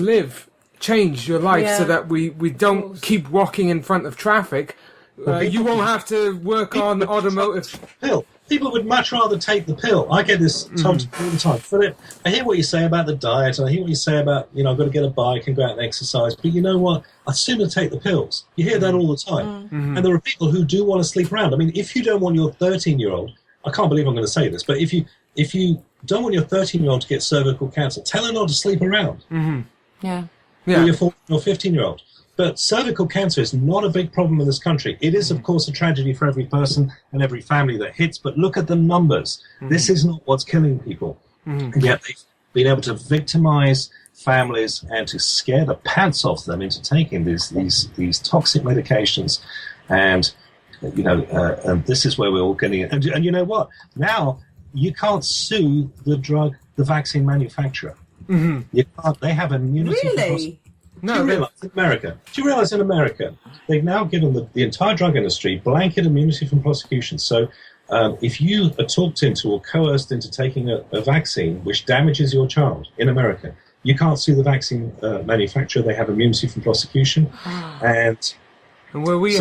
change your life so that we don't keep walking in front of traffic, you won't have to work on automotive. People would much rather take the pill. I get this told all the time. Philip, I hear what you say about the diet, and I hear what you say about, I've got to get a bike and go out and exercise, but you know what? I'd sooner take the pills. You hear that all the time. And there are people who do want to sleep around. If you don't want your 13-year-old, I can't believe I'm going to say this, but if you don't want your 13-year-old to get cervical cancer, tell her not to sleep around. Yeah. Or your 14 or 15-year-old. But cervical cancer is not a big problem in this country. It is, of course, a tragedy for every person and every family that hits, but look at the numbers. This is not what's killing people. And yet they've been able to victimize families and to scare the pants off them into taking these toxic medications. And and this is where we're all getting it. And you know what? Now you can't sue the vaccine manufacturer. You can't. They have immunity. Really? Do you realize in America they've now given the entire drug industry blanket immunity from prosecution? So if you are talked into or coerced into taking a vaccine which damages your child in America, you can't sue the vaccine manufacturer. They have immunity from prosecution. And well, we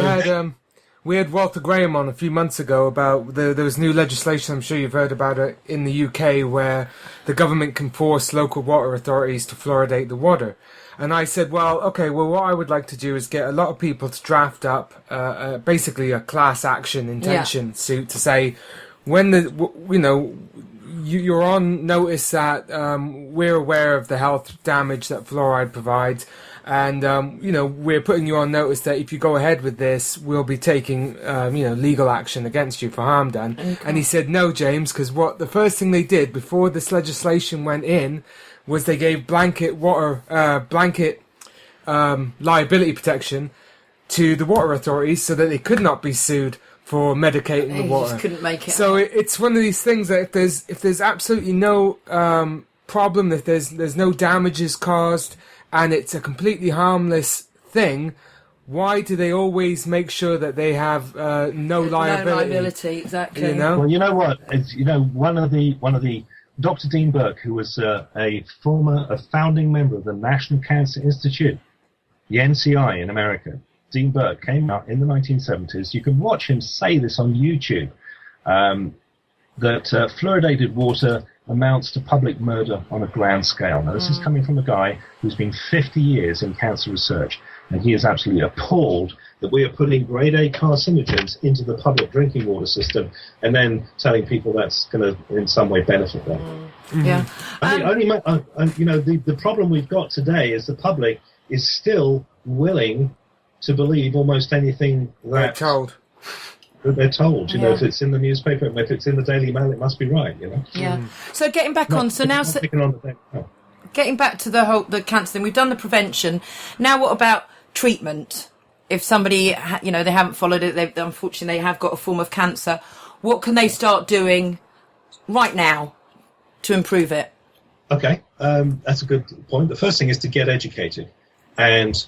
had Walter Graham on a few months ago about there was new legislation, I'm sure you've heard about it, in the UK where the government can force local water authorities to fluoridate the water. And I said, well, what I would like to do is get a lot of people to draft up basically a class action intention suit to say, when you're on notice that we're aware of the health damage that fluoride provides, and we're putting you on notice that if you go ahead with this, we'll be taking legal action against you for harm done. Okay. And he said, no, James, because the first thing they did before this legislation went in was they gave blanket liability protection to the water authorities so that they could not be sued for medicating the water. Just couldn't make it. So it's one of these things that if there's absolutely no problem, if there's no damages caused, and it's a completely harmless thing, why do they always make sure that they have no liability? No liability, exactly. Well, you know what? One of the Dr. Dean Burke, who was a founding member of the National Cancer Institute, the NCI in America. Dean Burke came out in the 1970s. You can watch him say this on YouTube, that fluoridated water amounts to public murder on a grand scale. Now, this is coming from a guy who's been 50 years in cancer research, and he is absolutely appalled that we are putting grade A carcinogens into the public drinking water system and then telling people that's going to in some way benefit them. Yeah. The problem we've got today is the public is still willing to believe almost anything that they're told. If it's in the newspaper, if it's in the Daily Mail, it must be right. Yeah. So getting back getting back to the cancer thing, we've done the prevention. Now, what about treatment? If somebody, they haven't followed it, unfortunately they have got a form of cancer. What can they start doing right now to improve it? Okay, that's a good point. The first thing is to get educated. And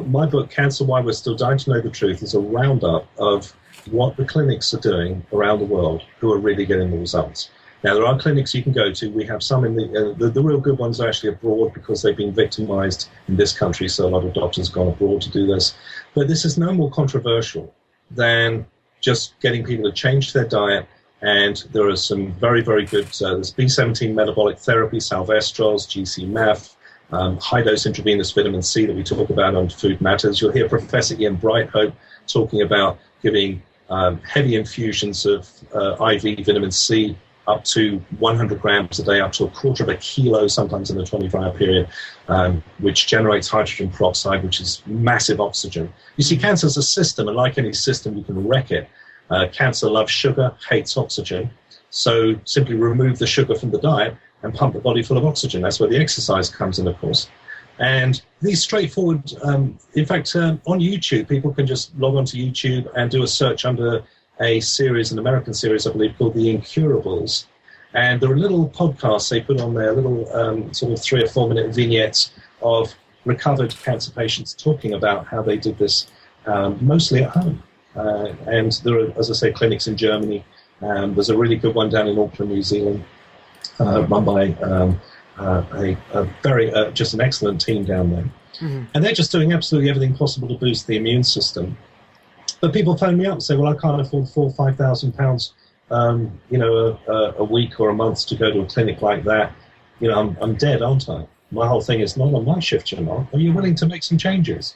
my book, Cancer, Why We're Still Dying to Know the Truth, is a roundup of what the clinics are doing around the world who are really getting the results. Now, there are clinics you can go to. We have some in the real good ones are actually abroad because they've been victimized in this country, so a lot of doctors have gone abroad to do this. But this is no more controversial than just getting people to change their diet. And there are some very, very good, there's B17 metabolic therapy, salvestrols, GC-MAF, high-dose intravenous vitamin C that we talk about on Food Matters. You'll hear Professor Ian Brighthope talking about giving heavy infusions of IV vitamin C up to 100 grams a day, up to a quarter of a kilo, sometimes in a 24-hour period, which generates hydrogen peroxide, which is massive oxygen. You see, cancer is a system, and like any system, you can wreck it. Cancer loves sugar, hates oxygen. So simply remove the sugar from the diet and pump the body full of oxygen. That's where the exercise comes in, of course. And these straightforward, in fact, on YouTube, people can just log onto YouTube and do a search under a series, an American series, I believe, called The Incurables. And there are little podcasts they put on there, little sort of 3 or 4 minute vignettes of recovered cancer patients talking about how they did this mostly at home. And there are, as I say, clinics in Germany. There's a really good one down in Auckland, New Zealand, run by a very, just an excellent team down there. Mm-hmm. And they're just doing absolutely everything possible to boost the immune system. But people phone me up and say, well, I can't afford £4,000 or £5,000, a week or a month to go to a clinic like that. I'm dead, aren't I? My whole thing is not on my shift, you're not. Are you willing to make some changes?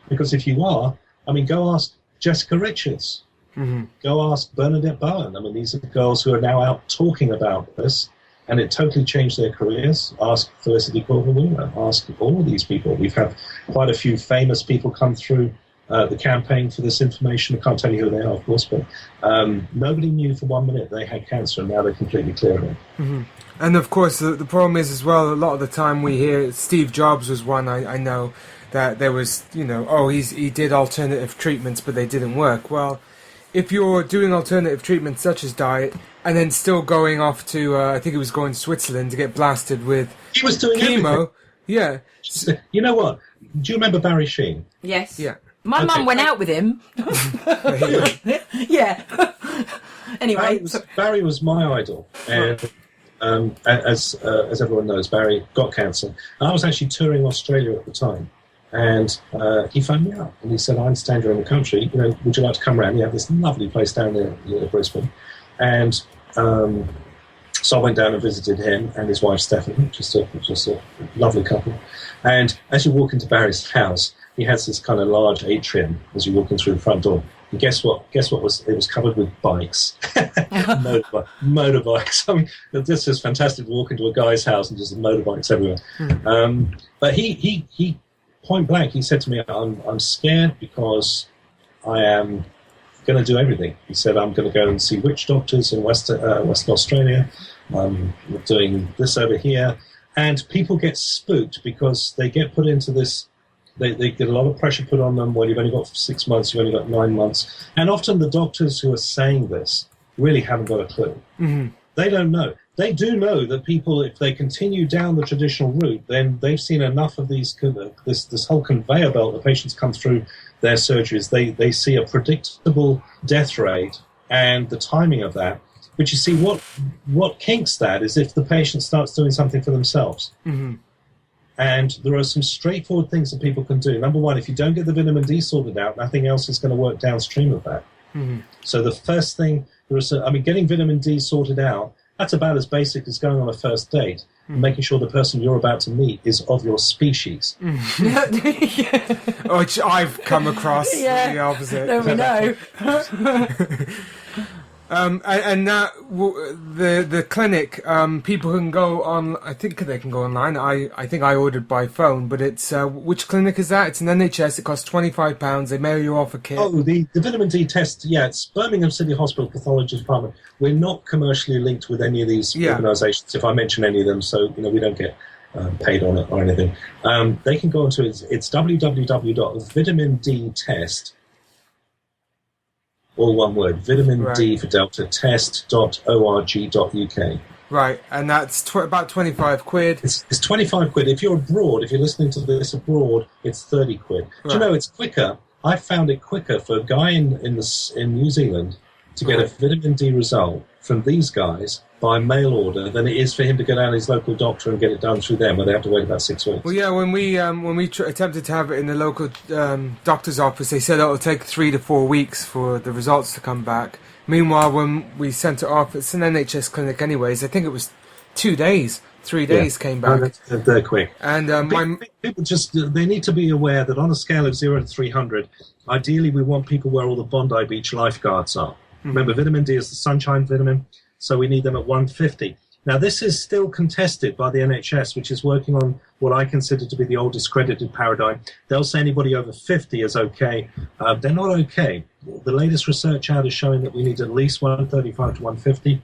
Because if you are, go ask Jessica Richards. Mm-hmm. Go ask Bernadette Bowen. These are the girls who are now out talking about this, and it totally changed their careers. Ask Felicity Corbin-Wheeler. Ask all of these people. We've had quite a few famous people come through the campaign for this information. I can't tell you who they are, of course, but nobody knew for 1 minute they had cancer, and now they're completely clear of it. Mm-hmm. And of course, the problem is as well, a lot of the time we hear, Steve Jobs was one I know, that there was, he did alternative treatments, but they didn't work. Well, if you're doing alternative treatments such as diet, and then still going off to, I think he was going to Switzerland to get blasted with he was doing chemo. Everything. Yeah. You know what? Do you remember Barry Sheen? Yes. Yeah. My mum went out with him. Yeah. Anyway. Barry was my idol. And as everyone knows, Barry got cancer. And I was actually touring Australia at the time. And he phoned me up and he said, I understand you're in the country. Would you like to come around? You have this lovely place down there in Brisbane. And so I went down and visited him and his wife Stephanie, just a lovely couple. And as you walk into Barry's house, he has this kind of large atrium as you walk in through the front door. And guess what? It was covered with bikes, motorbikes. I mean, this is fantastic to walk into a guy's house and just motorbikes everywhere. But he point blank, he said to me, "I'm scared because I am going to do everything." He said, "I'm going to go and see witch doctors in Western Australia. I'm doing this over here," and people get spooked because they get put into this. They get a lot of pressure put on them. Well, you've only got 6 months, you've only got 9 months. And often the doctors who are saying this really haven't got a clue. Mm-hmm. They don't know. They do know that people, if they continue down the traditional route, then they've seen enough of this whole conveyor belt that patients come through their surgeries. They see a predictable death rate and the timing of that. But you see, what kinks that is if the patient starts doing something for themselves. Mm-hmm. And there are some straightforward things that people can do. Number one, if you don't get the vitamin D sorted out, nothing else is going to work downstream of that. Mm-hmm. So the first thing, getting vitamin D sorted out, that's about as basic as going on a first date, and making sure the person you're about to meet is of your species. Mm-hmm. Which I've come across the opposite. There we know. And that the clinic, people can go on. I think they can go online. I think I ordered by phone, but it's which clinic is that? It's an NHS. It costs £25. They mail you off a kit. Oh, the vitamin D test. Yeah, it's Birmingham City Hospital Pathology Department. We're not commercially linked with any of these organisations. If I mention any of them, so we don't get paid on it or anything. They can go onto it. It's www.vitamindtest. All one word, vitamin D for Delta, test.org.uk. Right, and that's about 25 quid. It's 25 quid. If you're abroad, if you're listening to this abroad, it's 30 quid. Right. Do you know, it's quicker. I found it quicker for a guy in New Zealand to get a vitamin D result from these guys by mail order than it is for him to go down to his local doctor and get it done through them, where they have to wait about 6 weeks. Well, yeah, when we attempted to have it in the local doctor's office, they said it'll take 3 to 4 weeks for the results to come back. Meanwhile, when we sent it off, it's an NHS clinic anyways, I think it was 2 days, 3 days came back. They're quick. And people they need to be aware that on a scale of 0 to 300, ideally we want people where all the Bondi Beach lifeguards are. Mm-hmm. Remember, vitamin D is the sunshine vitamin, so we need them at 150. Now, this is still contested by the NHS, which is working on what I consider to be the old discredited paradigm. They'll say anybody over 50 is okay. They're not okay. The latest research out is showing that we need at least 135 to 150.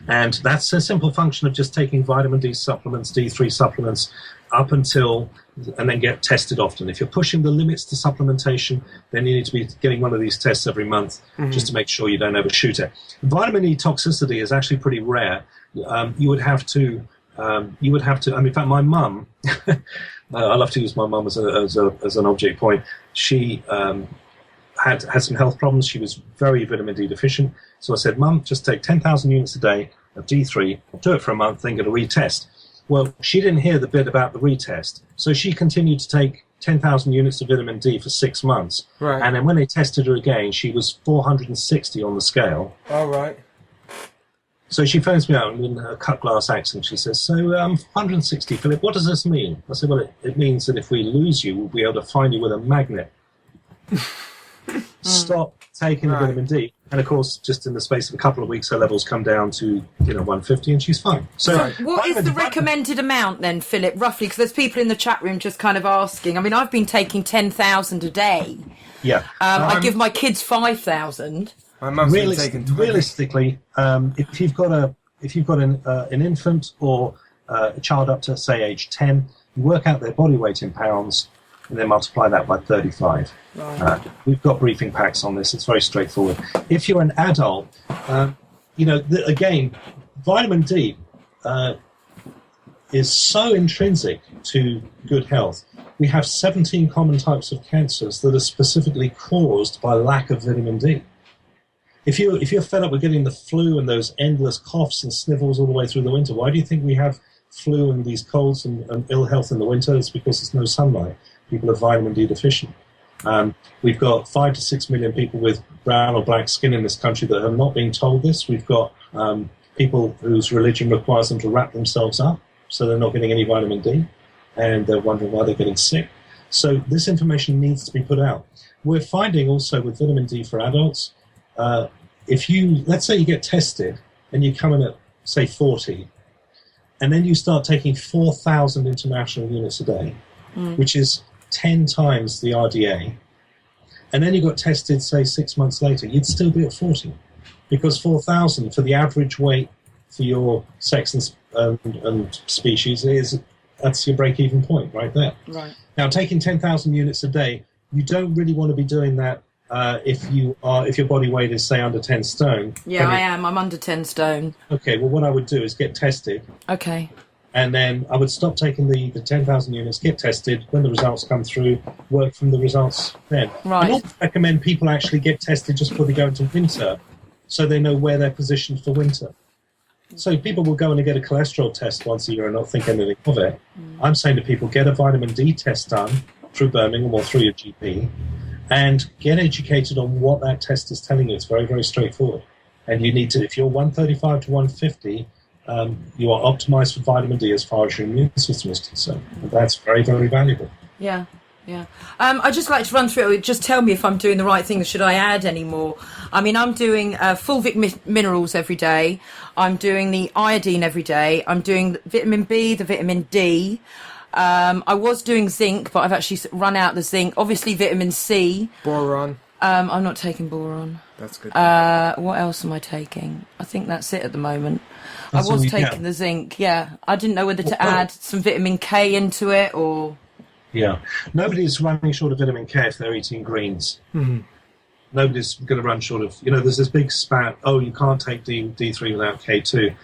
And that's a simple function of just taking vitamin D supplements, D3 supplements, up until, and then get tested often. If you're pushing the limits to supplementation, then you need to be getting one of these tests every month, just to make sure you don't overshoot it. Vitamin E toxicity is actually pretty rare. You would have to, I mean, in fact, my mum, I love to use my mum as an object point. She had some health problems. She was very vitamin D deficient. So I said, Mum, just take 10,000 units a day of D3, do it for a month, then get a retest. Well, she didn't hear the bit about the retest, so she continued to take 10,000 units of vitamin D for 6 months. Right. And then when they tested her again, she was 460 on the scale. Oh, right. So she phones me out in a cut glass accent. She says, so 160, Philip, what does this mean? I said, well, it means that if we lose you, we'll be able to find you with a magnet. Stop taking the vitamin D. And of course, just in the space of a couple of weeks, her levels come down to 150, and she's fine. So what is the recommended amount then, Philip, roughly? Because there's people in the chat room just kind of asking. I mean, I've been taking 10,000 a day. Yeah. I give my kids 5,000. My mum's been taking 20. Realistically, if you've got an infant or a child up to say age 10, you work out their body weight in pounds, and then multiply that by 35. Right. We've got briefing packs on this. It's very straightforward. If you're an adult, again, vitamin D is so intrinsic to good health. We have 17 common types of cancers that are specifically caused by lack of vitamin D. If you're fed up with getting the flu and those endless coughs and snivels all the way through the winter, why do you think we have flu and these colds and ill health in the winter? It's because there's no sunlight. People are vitamin D deficient. We've got 5 to 6 million people with brown or black skin in this country that have not been told this. We've got people whose religion requires them to wrap themselves up, so they're not getting any vitamin D, and they're wondering why they're getting sick. So this information needs to be put out. We're finding also with vitamin D for adults, let's say you get tested and you come in at, say, 40, and then you start taking 4,000 international units a day, which is 10 times the RDA, and then you got tested, say, 6 months later, you'd still be at 40, because 4,000 for the average weight for your sex and species that's your break-even point right there. Right. Now, taking 10,000 units a day, you don't really want to be doing that if your body weight is, say, under 10 stone. Yeah, I am. I'm under 10 stone. Okay, well, what I would do is get tested. Okay. And then I would stop taking the 10,000 units, get tested. When the results come through, work from the results then. Right. I also recommend people actually get tested just before they go into winter, so they know where they're positioned for winter. So people will go in and get a cholesterol test once a year and not think anything of it. I'm saying to people, get a vitamin D test done through Birmingham or through your GP, and get educated on what that test is telling you. It's very, very straightforward. And you need to, if you're 135 to 150, you are optimized for vitamin D as far as your immune system is concerned. And that's very, very valuable. Yeah, yeah. I'd just like to run through it. Just tell me if I'm doing the right thing. Should I add any more? I mean, I'm doing full minerals every day. I'm doing the iodine every day. I'm doing the vitamin B, the vitamin D. I was doing zinc, but I've actually run out the zinc. Obviously, vitamin C. Boron. I'm not taking boron. That's good. What else am I taking? I think that's it at the moment. I was taking the zinc, yeah. I didn't know whether to add some vitamin K into it or... Yeah. Nobody's running short of vitamin K if they're eating greens. Mm-hmm. Nobody's going to run short of... there's this big spat, you can't take D3 without K2.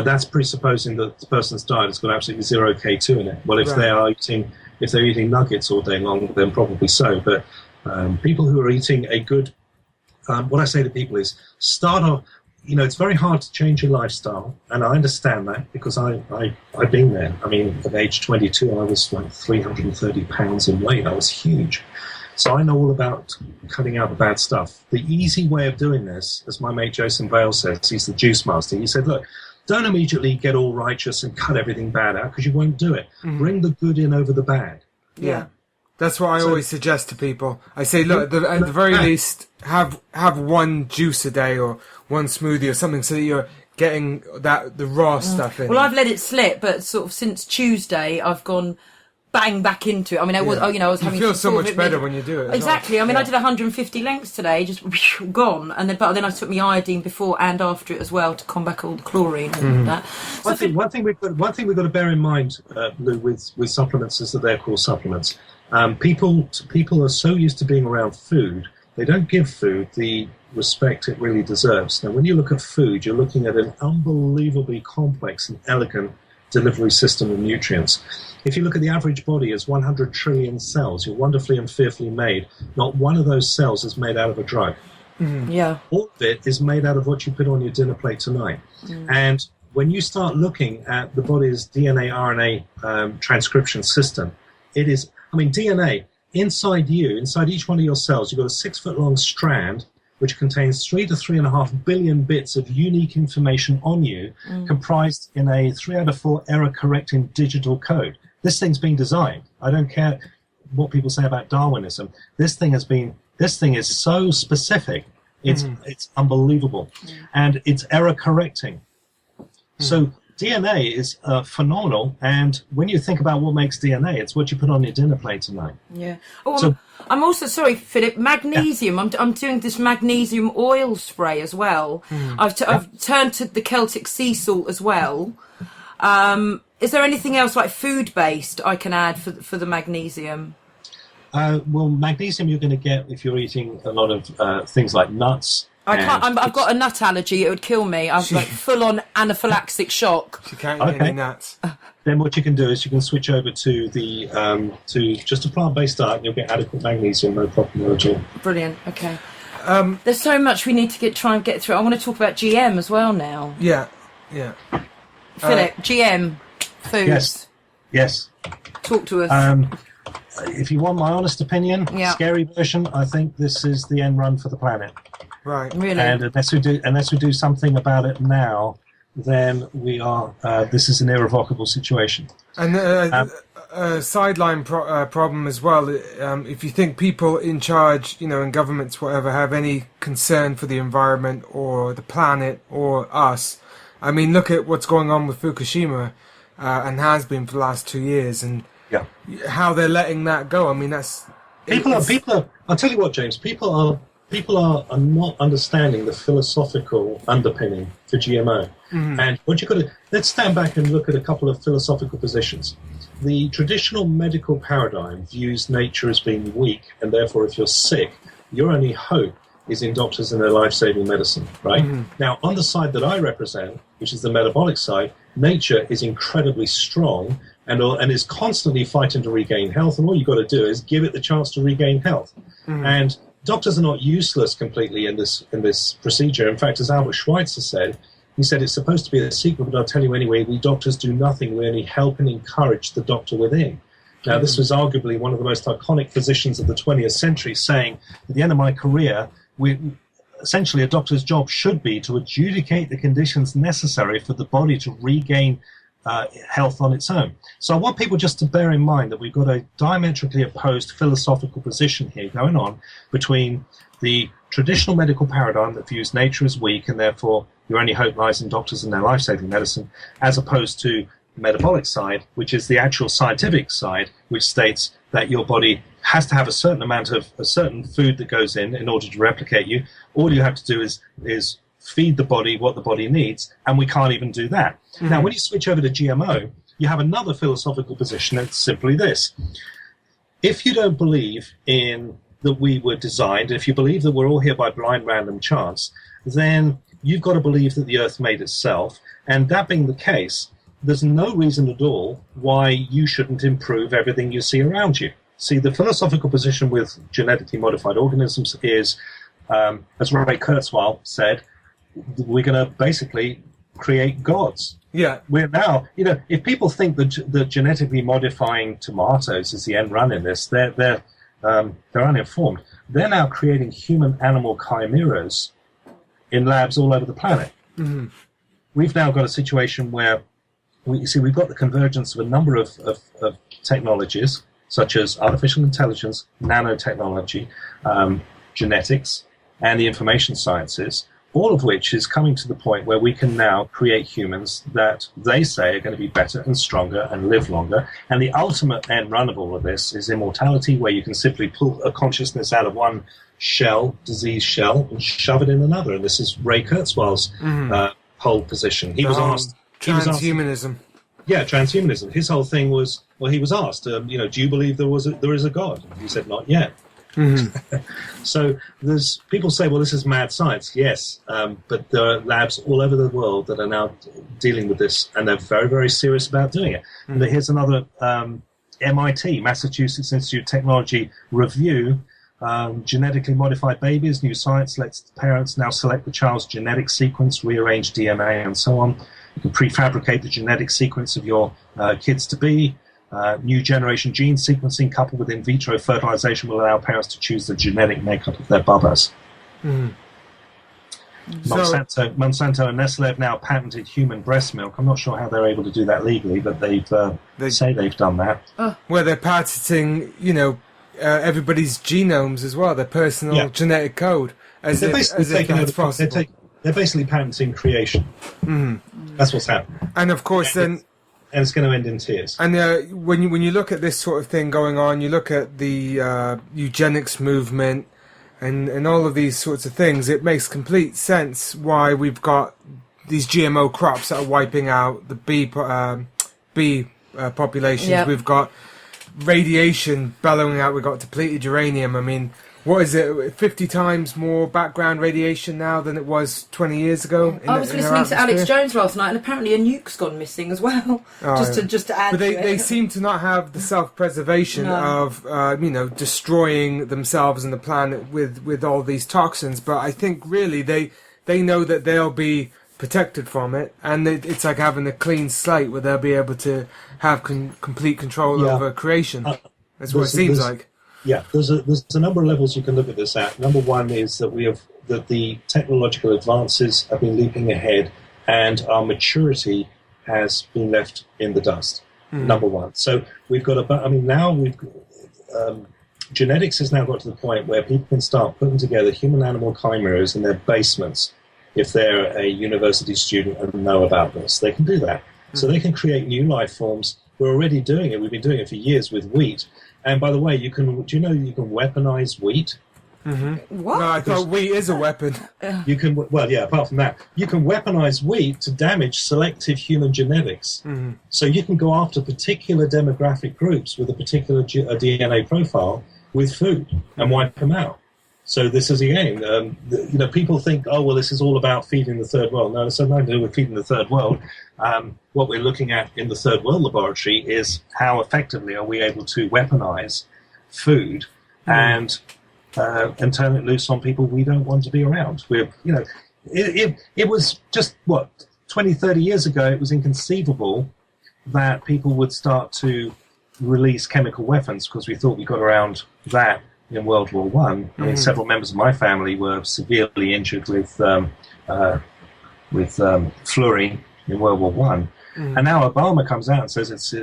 That's presupposing that the person's diet has got absolutely zero K2 in it. Well, if they're eating nuggets all day long, then probably so. But people who are eating a good... what I say to people is, start off... it's very hard to change your lifestyle, and I understand that because I've been there. I mean, at age 22, I was like 330 pounds in weight. I was huge. So I know all about cutting out the bad stuff. The easy way of doing this, as my mate Jason Vale says, he's the juice master. He said, look, don't immediately get all righteous and cut everything bad out because you won't do it. Mm-hmm. Bring the good in over the bad. Yeah. That's what I always suggest to people. I say, look, at the very least, have one juice a day or one smoothie or something so that you're getting the raw stuff in. Well, I've let it slip, but sort of since Tuesday, I've gone bang back into it. I mean, I was having... You feel so much better when you do it. Exactly. I mean, I did 150 lengths today, just gone. But then I took my iodine before and after it as well to combat all the chlorine and that. One thing we've got to bear in mind, Lou, with supplements is that they're called supplements. People are so used to being around food, they don't give food the respect it really deserves. Now, when you look at food, you're looking at an unbelievably complex and elegant delivery system of nutrients. If you look at the average body as 100 trillion cells, you're wonderfully and fearfully made. Not one of those cells is made out of a drug. Mm-hmm. Yeah. All of it is made out of what you put on your dinner plate tonight. Mm. And when you start looking at the body's DNA, RNA transcription system, it is... I mean, DNA, inside each one of your cells, you've got a 6-foot-long strand which contains 3 to 3.5 billion bits of unique information on you, comprised in a 3 out of 4 error-correcting digital code. This thing's been designed. I don't care what people say about Darwinism. This thing is so specific It's unbelievable, and it's error correcting. So DNA is phenomenal, and when you think about what makes DNA, it's what you put on your dinner plate tonight. Yeah. Oh, I'm also sorry, Philip. Magnesium. Yeah. I'm doing this magnesium oil spray as well. I've turned to the Celtic sea salt as well. Is there anything else like food based I can add for the magnesium? Well, magnesium you're going to get if you're eating a lot of things like nuts. I can't. I've got a nut allergy. It would kill me. I've like full-on anaphylactic shock. You can't eat any nuts. Then what you can do is you can switch over to the to just a plant-based diet, and you'll get adequate magnesium, no problem at all. Brilliant. Okay. There's so much we need to try and get through. I want to talk about GM as well now. Yeah. Philip, GM foods. Yes. Talk to us. If you want my honest opinion, scary version, I think this is the end run for the planet. Right. Really? And unless we do something about it now, then we are. This is an irrevocable situation. And a sideline problem as well. If you think people in charge, in governments, whatever, have any concern for the environment or the planet or us, I mean, look at what's going on with Fukushima, and has been for the last 2 years, and how they're letting that go. I mean, that's people are. I'll tell you what, James. People are not understanding the philosophical underpinning for GMO. And what you've got to, let's stand back and look at a couple of philosophical positions. The traditional medical paradigm views nature as being weak, and therefore if you're sick, your only hope is in doctors and their life-saving medicine, right? Now, on the side that I represent, which is the metabolic side, nature is incredibly strong and is constantly fighting to regain health, and all you've got to do is give it the chance to regain health. And doctors are not useless completely in this procedure. In fact, as Albert Schweitzer said, he said it's supposed to be a secret, but I'll tell you anyway, we doctors do nothing. We only help and encourage the doctor within. Now, this was arguably one of the most iconic physicians of the 20th century, saying, at the end of my career, essentially a doctor's job should be to adjudicate the conditions necessary for the body to regain health on its own. So I want people just to bear in mind that we've got a diametrically opposed philosophical position here going on between the traditional medical paradigm that views nature as weak and therefore your only hope lies in doctors and their life-saving medicine, as opposed to the metabolic side, which is the actual scientific side, which states that your body has to have a certain amount of a certain food that goes in order to replicate you. All you have to do is feed the body what the body needs, and we can't even do that. Now, when you switch over to GMO, you have another philosophical position. It's simply this. If you don't believe in that we were designed, if you believe that we're all here by blind random chance, then you've got to believe that the Earth made itself. And that being the case, there's no reason at all why you shouldn't improve everything you see around you. See, the philosophical position with genetically modified organisms is, as Ray Kurzweil said, we're going to basically create gods. Yeah. We're now, if people think that genetically modifying tomatoes is the end run in this, they're uninformed. They're now creating human-animal chimeras in labs all over the planet. We've now got a situation where we've got the convergence of a number of technologies, such as artificial intelligence, nanotechnology, genetics, and the information sciences, all of which is coming to the point where we can now create humans that they say are going to be better and stronger and live longer. And the ultimate end run of all of this is immortality, where you can simply pull a consciousness out of one disease shell, and shove it in another. And this is Ray Kurzweil's whole position. He was asked... Transhumanism. Transhumanism. His whole thing was, he was asked, do you believe there is a God? He said, not yet. So there's people say, well, this is mad science. Yes, but there are labs all over the world that are now dealing with this, and they're very, very serious about doing it. And here's another MIT, Massachusetts Institute of Technology review. Genetically modified babies, new science lets parents now select the child's genetic sequence, rearrange DNA, and so on. You can prefabricate the genetic sequence of your kids to be. New generation gene sequencing coupled with in vitro fertilization will allow parents to choose the genetic makeup of their bubbas. Monsanto and Nestle have now patented human breast milk. I'm not sure how they're able to do that legally, but they say they've done that. Where they're patenting, everybody's genomes as well, their personal genetic code, as if that's possible. They're basically patenting creation. That's what's happening. And of course, then. And it's going to end in tears. And when you look at this sort of thing going on, you look at the eugenics movement and all of these sorts of things, it makes complete sense why we've got these GMO crops that are wiping out the bee populations. Yep. We've got radiation bellowing out. We've got depleted uranium. I mean, what is it, 50 times more background radiation now than it was 20 years ago? I was listening to Alex Jones last night, and apparently a nuke's gone missing as well. Just to add but to it. They seem to not have the self-preservation of, destroying themselves and the planet with all these toxins. But I think really they know that they'll be protected from it, and it's like having a clean slate where they'll be able to have complete control over creation. That's what it seems like. Yeah, there's a number of levels you can look at this at. Number one is that the technological advances have been leaping ahead, and our maturity has been left in the dust. Number one. So we've got genetics has now got to the point where people can start putting together human-animal chimeras in their basements. If they're a university student and know about this, they can do that. So they can create new life forms. We're already doing it. We've been doing it for years with wheat. And by the way, do you know you can weaponize wheat? What? No, I thought wheat is a weapon. You can, apart from that, you can weaponize wheat to damage selective human genetics. So you can go after particular demographic groups with a particular DNA profile with food and wipe them out. So this is again, people think, this is all about feeding the third world. No, it's nothing to do with feeding the third world. What we're looking at in the third world laboratory is how effectively are we able to weaponize food and turn it loose on people we don't want to be around. It was just 20, 30 years ago. It was inconceivable that people would start to release chemical weapons because we thought we got around that. In World War One, I mean, several members of my family were severely injured with fluorine in World War One, and now Obama comes out and says it's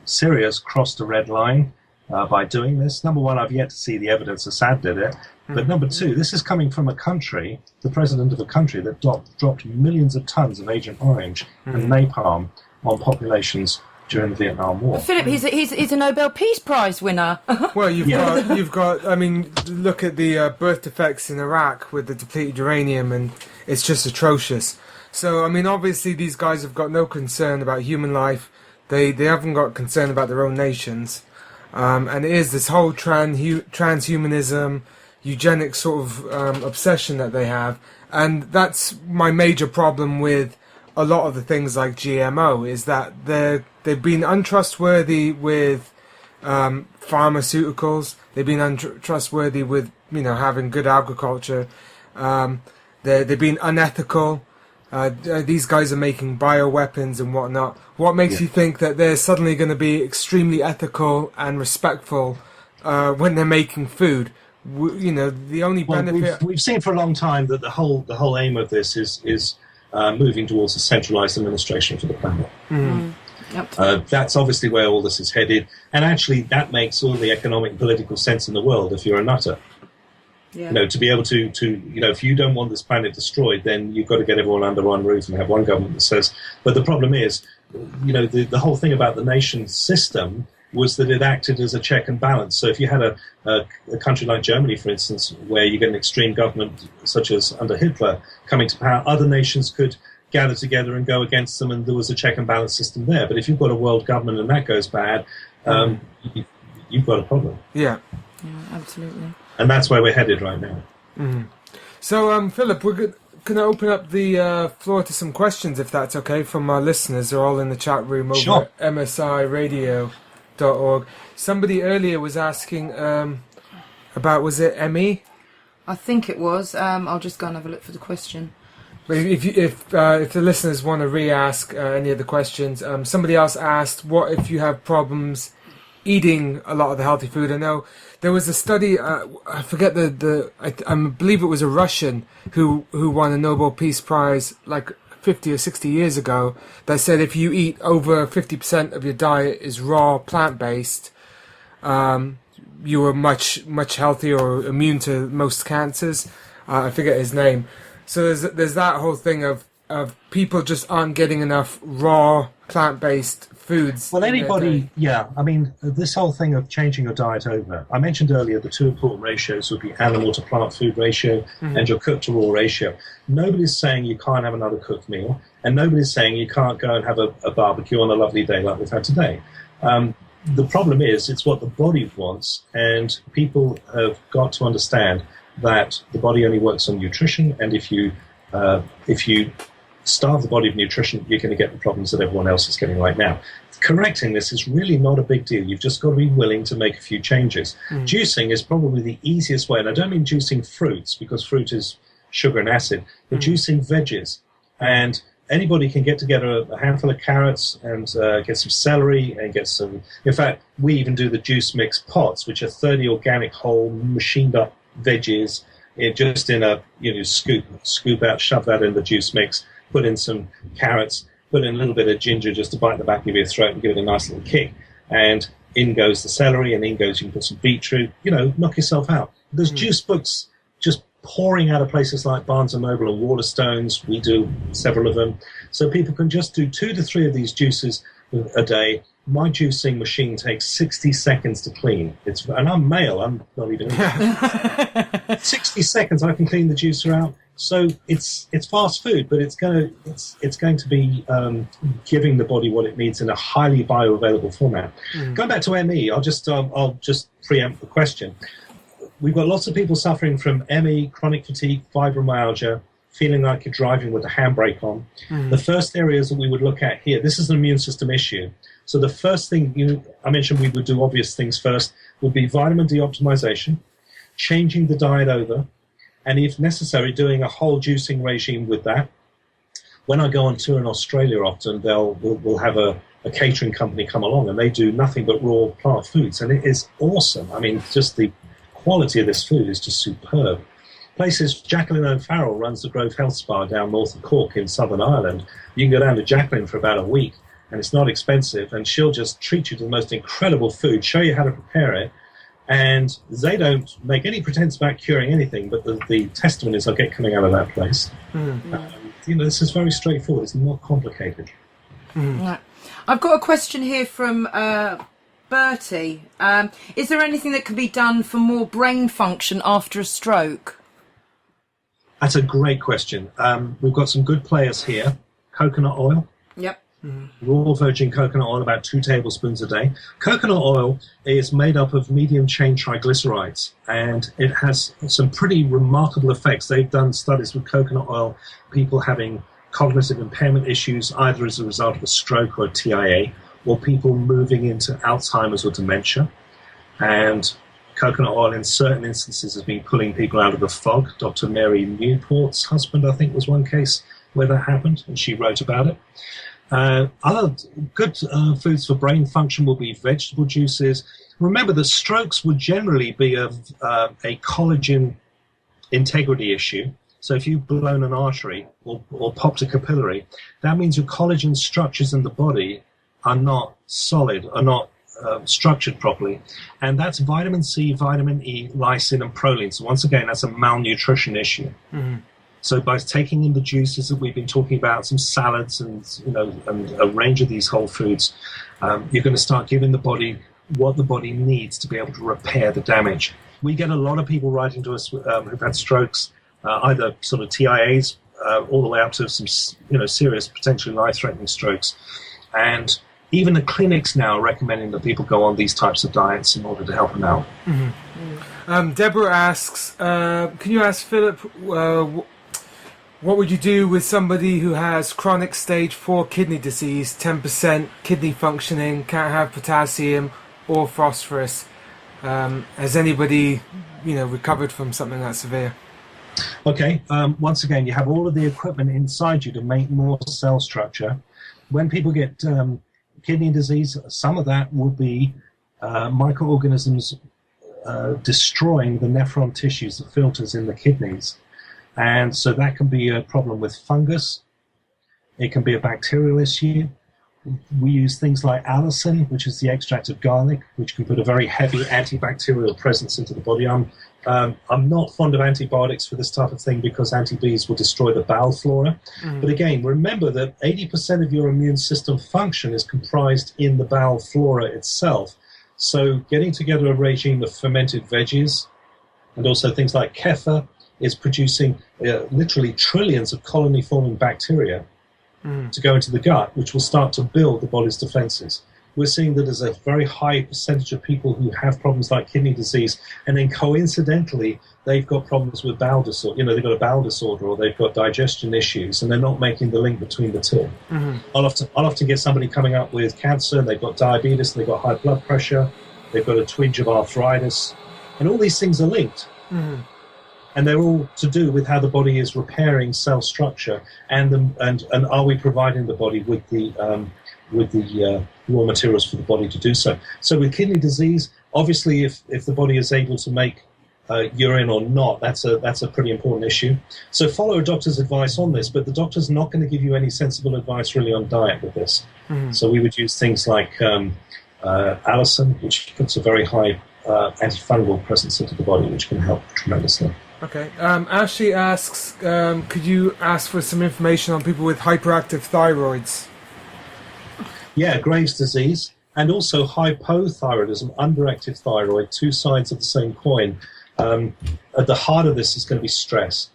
Syria's crossed a red line by doing this. Number one, I've yet to see the evidence Assad did it, but number two, this is coming from a country, the president of a country that dropped millions of tons of Agent Orange and napalm on populations during the Vietnam War. Philip, he's a Nobel Peace Prize winner. Well, you've got. I mean, look at the birth defects in Iraq with the depleted uranium, and it's just atrocious. So, I mean, obviously, these guys have got no concern about human life. They haven't got concern about their own nations, and it is this whole transhumanism, eugenic sort of obsession that they have, and that's my major problem with a lot of the things like GMO is that they've been untrustworthy with pharmaceuticals. They've been untrustworthy with having good agriculture. They've been unethical. These guys are making bioweapons and whatnot. What makes you think that they're suddenly going to be extremely ethical and respectful when they're making food? The only benefit we've seen for a long time that the whole aim of this is moving towards a centralized administration for the planet. Yep. That's obviously where all this is headed, and actually that makes all the economic and political sense in the world if you're a nutter. To be able to if you don't want this planet destroyed, then you've got to get everyone under one roof and have one government that says. But the problem is, the whole thing about the nation system was that it acted as a check and balance. So if you had a country like Germany, for instance, where you get an extreme government such as under Hitler coming to power, other nations could gather together and go against them, and there was a check and balance system there. But if you've got a world government and that goes bad, you've got a problem. Yeah, absolutely. And that's where we're headed right now. So, Philip, we're going to open up the floor to some questions, if that's okay, from our listeners. They're all in the chat room over at msiradio.org. Somebody earlier was asking about, was it ME? I think it was. I'll just go and have a look for the question. If the listeners want to re-ask any of the questions, somebody else asked, what if you have problems eating a lot of the healthy food? I know there was a study, I forget I believe it was a Russian who won a Nobel Peace Prize like 50 or 60 years ago, that said if you eat over 50% of your diet is raw plant-based, you were much healthier or immune to most cancers. I forget his name. So there's that whole thing of people just aren't getting enough raw plant-based foods. Well, anybody, yeah. I mean, this whole thing of changing your diet over. I mentioned earlier the two important ratios would be animal to plant food ratio and your cooked to raw ratio. Nobody's saying you can't have another cooked meal, and nobody's saying you can't go and have a barbecue on a lovely day like we've had today. The problem is it's what the body wants, and people have got to understand that the body only works on nutrition, and if you starve the body of nutrition, you're going to get the problems that everyone else is getting right now. Correcting this is really not a big deal. You've just got to be willing to make a few changes. Juicing is probably the easiest way, and I don't mean juicing fruits, because fruit is sugar and acid, but juicing veggies. And anybody can get together a handful of carrots and get some celery and get some... In fact, we even do the juice mix pots, which are 30 organic whole machined up veggies just in a scoop out, shove that in the juice mix, put in some carrots, put in a little bit of ginger just to bite the back of your throat and give it a nice little kick. And in goes the celery, and in goes, you can put some beetroot, knock yourself out. There's juice books just pouring out of places like Barnes & Noble and Waterstones. We do several of them. So people can just do 2 to 3 of these juices a day. My juicing machine takes 60 seconds to clean. And I'm male, I'm not even 60 seconds I can clean the juicer out. So it's fast food, but it's going to be giving the body what it needs in a highly bioavailable format. Going back to ME, I'll just preempt the question. We've got lots of people suffering from ME, chronic fatigue, fibromyalgia, feeling like you're driving with the handbrake on. The first areas that we would look at here, this is an immune system issue. So the first thing I mentioned we would do obvious things first, would be vitamin D optimization, changing the diet over, and if necessary, doing a whole juicing regime with that. When I go on tour in Australia often, we'll have a catering company come along, and they do nothing but raw plant foods, and it is awesome. I mean, just the quality of this food is just superb. Places, Jacqueline O'Farrell runs the Grove Health Spa down north of Cork in Southern Ireland. You can go down to Jacqueline for about a week, and it's not expensive, and she'll just treat you to the most incredible food, show you how to prepare it, and they don't make any pretense about curing anything, but the testimonies I get coming out of that place. This is very straightforward. It's not complicated. Right. I've got a question here from Bertie. Is there anything that can be done for more brain function after a stroke? That's a great question. We've got some good players here. Coconut oil. Yep. Raw virgin coconut oil, about 2 tablespoons a day. Coconut oil is made up of medium-chain triglycerides, and it has some pretty remarkable effects. They've done studies with coconut oil, people having cognitive impairment issues, either as a result of a stroke or a TIA, or people moving into Alzheimer's or dementia. And coconut oil in certain instances has been pulling people out of the fog. Dr. Mary Newport's husband, I think, was one case where that happened, and she wrote about it. Other good foods for brain function will be vegetable juices. Remember that strokes would generally be a collagen integrity issue. So if you've blown an artery or popped a capillary, that means your collagen structures in the body are not solid, are not structured properly. And that's vitamin C, vitamin E, lysine, and proline. So once again, that's a malnutrition issue. So by taking in the juices that we've been talking about, some salads and a range of these whole foods, you're going to start giving the body what the body needs to be able to repair the damage. We get a lot of people writing to us who've had strokes, either sort of TIAs all the way up to some serious, potentially life-threatening strokes. And even the clinics now are recommending that people go on these types of diets in order to help them out. Deborah asks, can you ask Philip, what would you do with somebody who has chronic stage 4 kidney disease, 10% kidney functioning, can't have potassium or phosphorus? Has anybody, recovered from something that severe? Okay, once again, you have all of the equipment inside you to make more cell structure. When people get kidney disease, some of that will be microorganisms destroying the nephron tissues, the filters in the kidneys. And so that can be a problem with fungus. It can be a bacterial issue. We use things like allicin, which is the extract of garlic, which can put a very heavy antibacterial presence into the body. I'm not fond of antibiotics for this type of thing because anti-Bs will destroy the bowel flora. But again, remember that 80% of your immune system function is comprised in the bowel flora itself. So getting together a regime of fermented veggies and also things like kefir is producing literally trillions of colony-forming bacteria to go into the gut, which will start to build the body's defenses. We're seeing that there's a very high percentage of people who have problems like kidney disease, and then coincidentally, they've got problems with bowel disorder. They've got a bowel disorder or they've got digestion issues, and they're not making the link between the two. I'll often get somebody coming up with cancer, they've got diabetes, they've got high blood pressure, they've got a twinge of arthritis, and all these things are linked. And they're all to do with how the body is repairing cell structure, and are we providing the body with the raw materials for the body to do so. So with kidney disease, obviously, if the body is able to make urine or not, that's a pretty important issue. So follow a doctor's advice on this, but the doctor's not going to give you any sensible advice really on diet with this. So we would use things like allicin, which puts a very high antifungal presence into the body, which can help tremendously. Okay. Ashley asks, could you ask for some information on people with hyperactive thyroids? Yeah, Graves' disease and also hypothyroidism, underactive thyroid, two sides of the same coin. At the heart of this is going to be stress.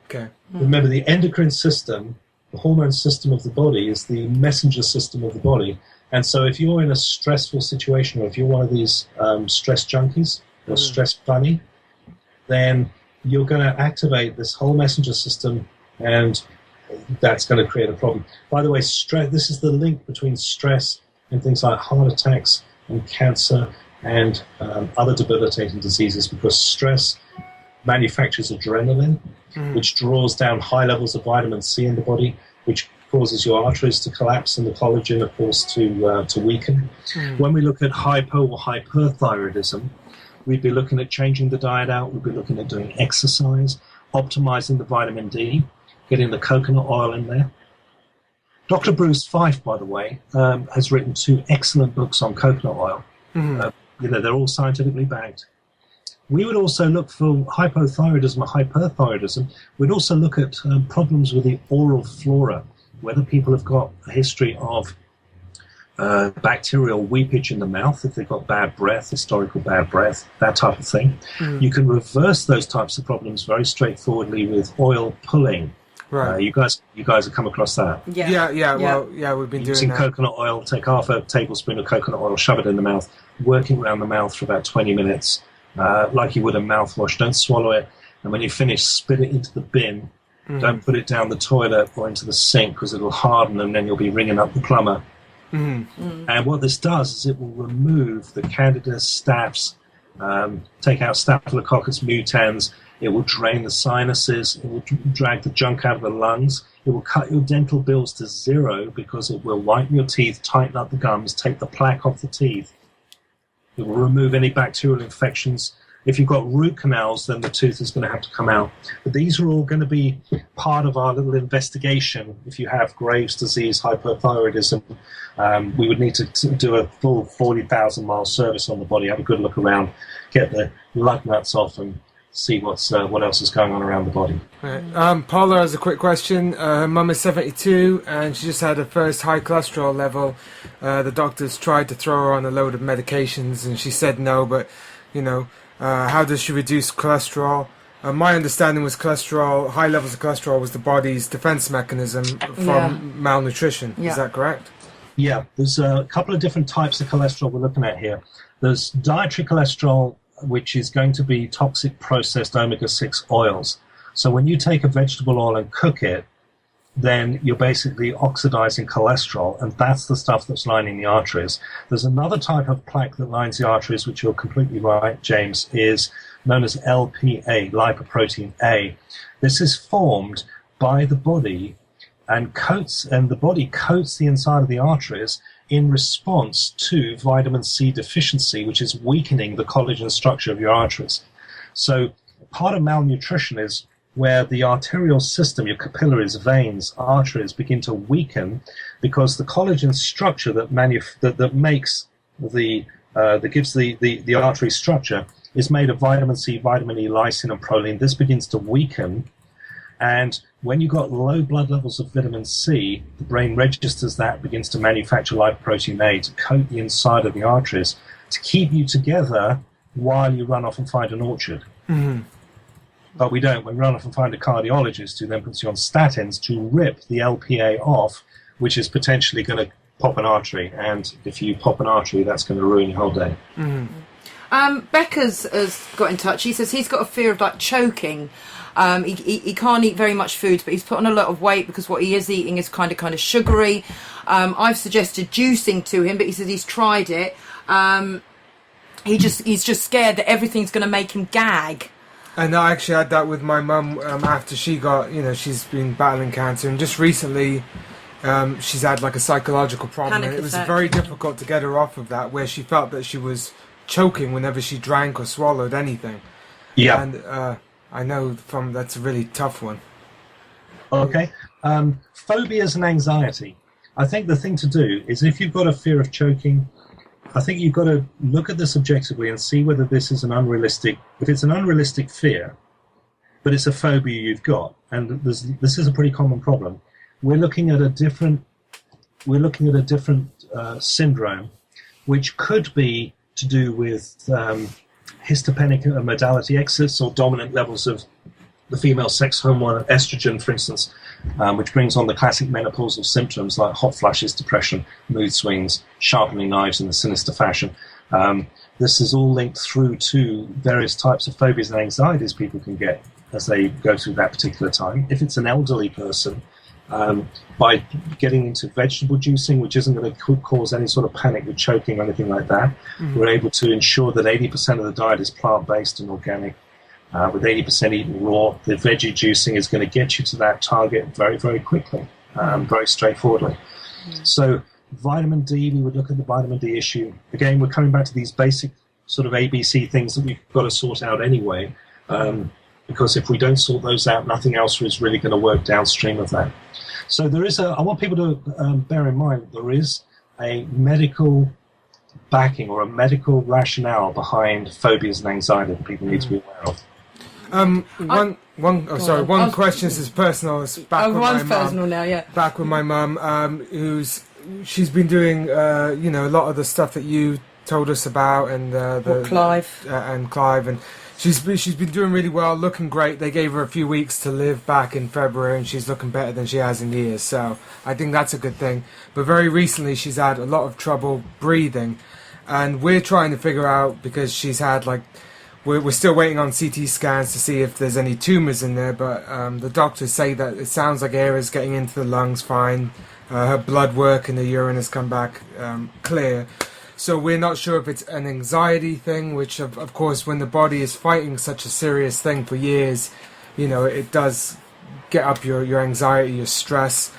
Okay. Remember, the endocrine system, the hormone system of the body, is the messenger system of the body. And so if you're in a stressful situation, or if you're one of these stress junkies or stress bunny, then you're going to activate this whole messenger system, and that's going to create a problem. By the way, stress, this is the link between stress and things like heart attacks and cancer and other debilitating diseases, because stress manufactures adrenaline, which draws down high levels of vitamin C in the body, which causes your arteries to collapse and the collagen, of course, to weaken. When we look at hypo or hyperthyroidism, we'd be looking at changing the diet out. We'd be looking at doing exercise, optimizing the vitamin D, getting the coconut oil in there. Dr. Bruce Fife, by the way, has written 2 excellent books on coconut oil. They're all scientifically backed. We would also look for hypothyroidism or hyperthyroidism. We'd also look at problems with the oral flora, whether people have got a history of bacterial weepage in the mouth, if they've got bad breath, historical bad breath, that type of thing. You can reverse those types of problems very straightforwardly with oil pulling. Right. You guys have come across that. Yeah. Well, we've been using doing that. coconut oil. Take half a tablespoon of coconut oil, shove it in the mouth, working around the mouth for about 20 minutes, like you would a mouthwash. Don't swallow it, and when you finish, spit it into the bin. Don't put it down the toilet or into the sink, because it'll harden, and then you'll be ringing up the plumber. And what this does is it will remove the candida, staph, take out staphylococcus mutans. It will drain the sinuses. It will drag the junk out of the lungs. It will cut your dental bills to 0, because it will whiten your teeth, tighten up the gums, take the plaque off the teeth. It will remove any bacterial infections. If you've got root canals, then the tooth is going to have to come out. But these are all going to be part of our little investigation. If you have Graves' disease, hyperthyroidism, we would need to do a full 40,000-mile service on the body, have a good look around, get the lug nuts off, and see what else is going on around the body. Right. Paula has a quick question. Her mum is 72 and she just had her first high cholesterol level. The doctors tried to throw her on a load of medications and she said no, but how does she reduce cholesterol? My understanding was high levels of cholesterol was the body's defense mechanism from malnutrition. Is that correct? Yeah, there's a couple of different types of cholesterol we're looking at here. There's dietary cholesterol, which is going to be toxic processed omega-6 oils. So when you take a vegetable oil and cook it, then you're basically oxidizing cholesterol, and that's the stuff that's lining the arteries. There's another type of plaque that lines the arteries, which you're completely right, James, is known as LPA, lipoprotein A. This is formed by the body and the body coats the inside of the arteries in response to vitamin C deficiency, which is weakening the collagen structure of your arteries. So part of malnutrition is where the arterial system, your capillaries, veins, arteries begin to weaken. because the collagen structure that makes that gives the artery structure is made of vitamin C, vitamin E, lysine, and proline. This begins to weaken, and when you've got low blood levels of vitamin C, the brain registers that, begins to manufacture lipoprotein A to coat the inside of the arteries to keep you together while you run off and find an orchard. Mm-hmm. But we don't. We run off and find a cardiologist who then puts you on statins to rip the LPA off, which is potentially going to pop an artery. And if you pop an artery, that's going to ruin your whole day. Mm-hmm. Becca's has got in touch. He says he's got a fear of like choking. He can't eat very much food, but he's put on a lot of weight because what he is eating is kind of sugary. I've suggested juicing to him, but he says he's tried it. He's just scared that everything's going to make him gag. And I actually had that with my mum after she got, she's been battling cancer, and just recently she's had like a psychological problem, and it was very difficult to get her off of that, where she felt that she was choking whenever she drank or swallowed anything. Yeah. And I know that's a really tough one. Okay. Phobias and anxiety. I think the thing to do is, if you've got a fear of choking, I think you've got to look at this objectively and see whether this is if it's an unrealistic fear, but it's a phobia you've got, and this is a pretty common problem. We're looking at a different syndrome, which could be to do with histopenic modality excess or dominant levels of the female sex hormone estrogen, for instance, which brings on the classic menopausal symptoms like hot flushes, depression, mood swings, sharpening knives in a sinister fashion. This is all linked through to various types of phobias and anxieties people can get as they go through that particular time. If it's an elderly person, by getting into vegetable juicing, which isn't going to cause any sort of panic with choking or anything like that, we're able to ensure that 80% of the diet is plant-based and organic. With 80% eaten raw, the veggie juicing is going to get you to that target very, very quickly, very straightforwardly. So vitamin D, we would look at the vitamin D issue. Again, we're coming back to these basic sort of ABC things that we've got to sort out anyway, because if we don't sort those out, nothing else is really going to work downstream of that. So I want people to bear in mind that there is a medical backing or a medical rationale behind phobias and anxiety that people need to be aware of. One question is personal. It's back with one's my mum. personal now, yeah. Back with my mum, she's been doing, a lot of the stuff that you told us about, and Clive. And Clive, and she's been doing really well, looking great. They gave her a few weeks to live back in February, and she's looking better than she has in years. So I think that's a good thing. But very recently, she's had a lot of trouble breathing, and we're trying to figure out, because she's had we're still waiting on CT scans to see if there's any tumours in there, but the doctors say that it sounds like air is getting into the lungs fine. Her blood work and the urine has come back clear. So we're not sure if it's an anxiety thing, which of course when the body is fighting such a serious thing for years, it does get up your anxiety, your stress,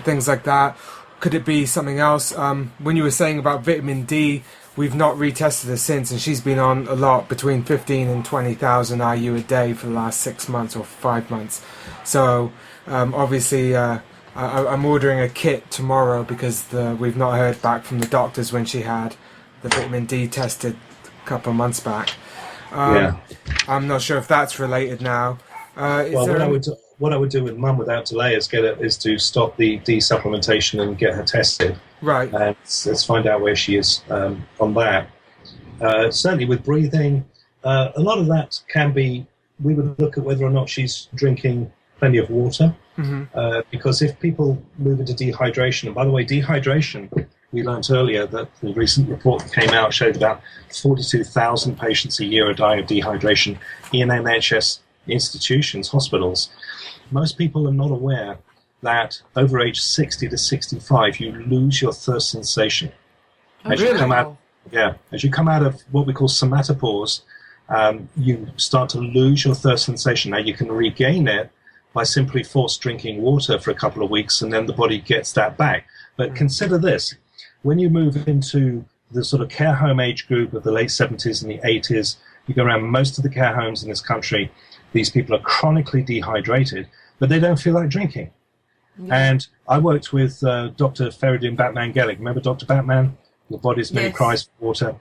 things like that. Could it be something else? When you were saying about vitamin D, we've not retested her since, and she's been on a lot, between 15 and 20,000 IU a day for the last 6 months or 5 months. So obviously I'm ordering a kit tomorrow, because we've not heard back from the doctors when she had the vitamin D tested a couple of months back. I'm not sure if that's related now. What I would do with Mum without delay is to stop the D supplementation and get her tested. Right. And let's find out where she is on that. Certainly with breathing, a lot of that can be, we would look at whether or not she's drinking plenty of water. Mm-hmm. Because if people move into dehydration, and by the way, dehydration, we learnt earlier that the recent report that came out showed about 42,000 patients a year are dying of dehydration in NHS institutions, hospitals. Most people are not aware that over age 60 to 65, you lose your thirst sensation. As you come out of what we call somatopause, you start to lose your thirst sensation. Now you can regain it by simply forced drinking water for a couple of weeks, and then the body gets that back. But consider this: when you move into the sort of care home age group of the late 70s and the 80s, you go around most of the care homes in this country, these people are chronically dehydrated, but they don't feel like drinking. And I worked with Dr. Feridun Batman Gellig. Remember Dr. Batman? Your body's many cries for water.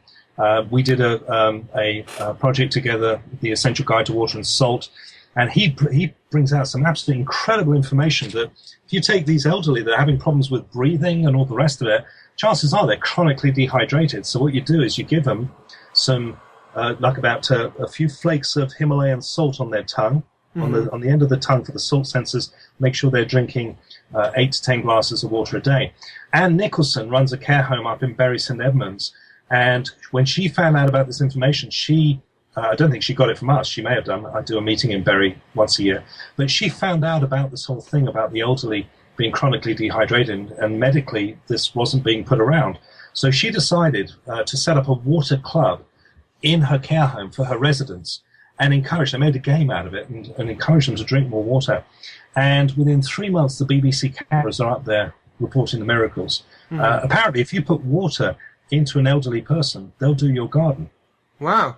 We did a project together, The Essential Guide to Water and Salt, and he brings out some absolutely incredible information that if you take these elderly that are having problems with breathing and all the rest of it, chances are they're chronically dehydrated. So what you do is you give them some, like about a few flakes of Himalayan salt on their tongue, on the end of the tongue for the salt sensors. Make sure they're drinking 8 to 10 glasses of water a day. Anne Nicholson runs a care home up in Bury St Edmunds, and when she found out about this information, I don't think she got it from us. She may have done. I do a meeting in Bury once a year, but she found out about this whole thing about the elderly being chronically dehydrated, and medically this wasn't being put around. So she decided to set up a water club in her care home for her residents, and encouraged. They made a game out of it and encouraged them to drink more water. And within 3 months, the BBC cameras are up there reporting the miracles. Apparently, if you put water into an elderly person, they'll do your garden. Wow.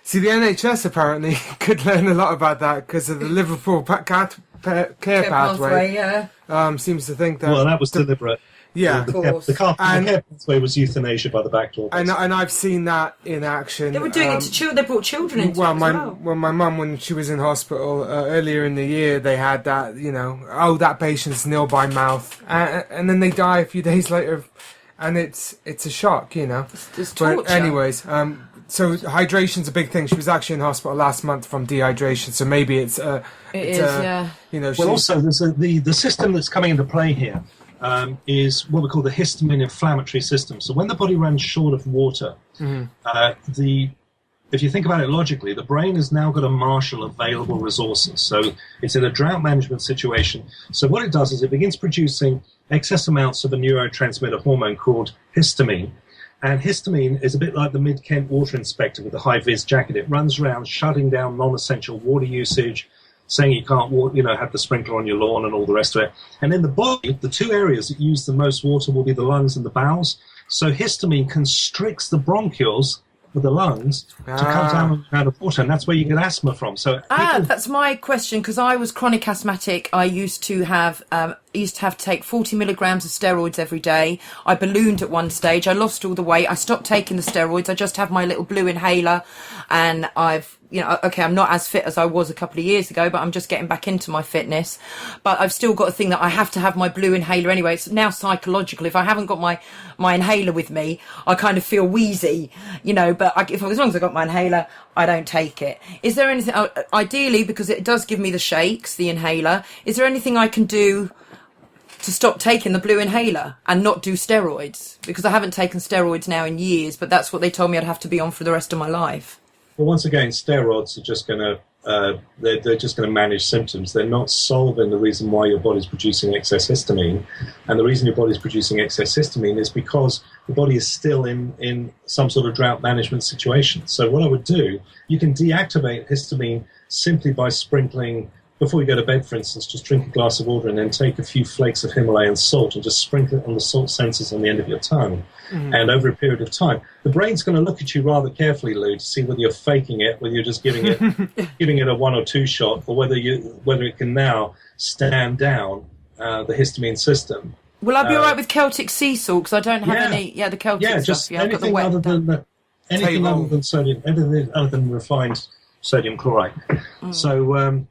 See, the NHS apparently could learn a lot about that because of the Liverpool care pathway. Seems to think that... Well, that was deliberate. Yeah, the care pathway was euthanasia by the back door. And I've seen that in action. They were doing it to children. They brought children into it as well. Well, my mum, when she was in hospital earlier in the year, they had that, that patient's nil by mouth. And then they die a few days later. And it's a shock, It's torture. But anyways, so hydration's a big thing. She was actually in hospital last month from dehydration, so maybe it's yeah. Well, also there's the system that's coming into play here is what we call the histamine inflammatory system. So when the body runs short of water, if you think about it logically, the brain has now got to marshal available resources. So it's in a drought management situation. So what it does is it begins producing excess amounts of a neurotransmitter hormone called histamine. And histamine is a bit like the Mid-Kent water inspector with the high-vis jacket. It runs around shutting down non-essential water usage, saying you can't have the sprinkler on your lawn and all the rest of it. And in the body, the two areas that use the most water will be the lungs and the bowels. So histamine constricts the bronchioles of the lungs to cut down on the amount of water, and that's where you get asthma from. So that's my question, because I was chronic asthmatic. I used to have to take 40 milligrams of steroids every day. I ballooned at one stage. I lost all the weight. I stopped taking the steroids. I just have my little blue inhaler, and I'm not as fit as I was a couple of years ago, but I'm just getting back into my fitness. But I've still got a thing that I have to have my blue inhaler anyway. It's now psychological. If I haven't got my inhaler with me, I kind of feel wheezy, but as long as I've got my inhaler, I don't take it. Is there anything, ideally, because it does give me the shakes, the inhaler, is there anything I can do to stop taking the blue inhaler and not do steroids? Because I haven't taken steroids now in years, but that's what they told me I'd have to be on for the rest of my life. Well, once again, steroids are just going to they're just going to manage symptoms. They're not solving the reason why your body's producing excess histamine. And the reason your body's producing excess histamine is because the body is still in some sort of drought management situation. So what I would do, you can deactivate histamine simply by sprinkling, before you go to bed, for instance, just drink a glass of water and then take a few flakes of Himalayan salt and just sprinkle it on the salt sensors on the end of your tongue. And over a period of time, the brain's going to look at you rather carefully, Lou, to see whether you're faking it, whether you're just giving it a 1 or 2 shot, or whether it can now stand down the histamine system. Will I be all right with Celtic sea salt? Because I don't have the Celtic stuff. Just anything other than sodium, anything other than refined sodium chloride. So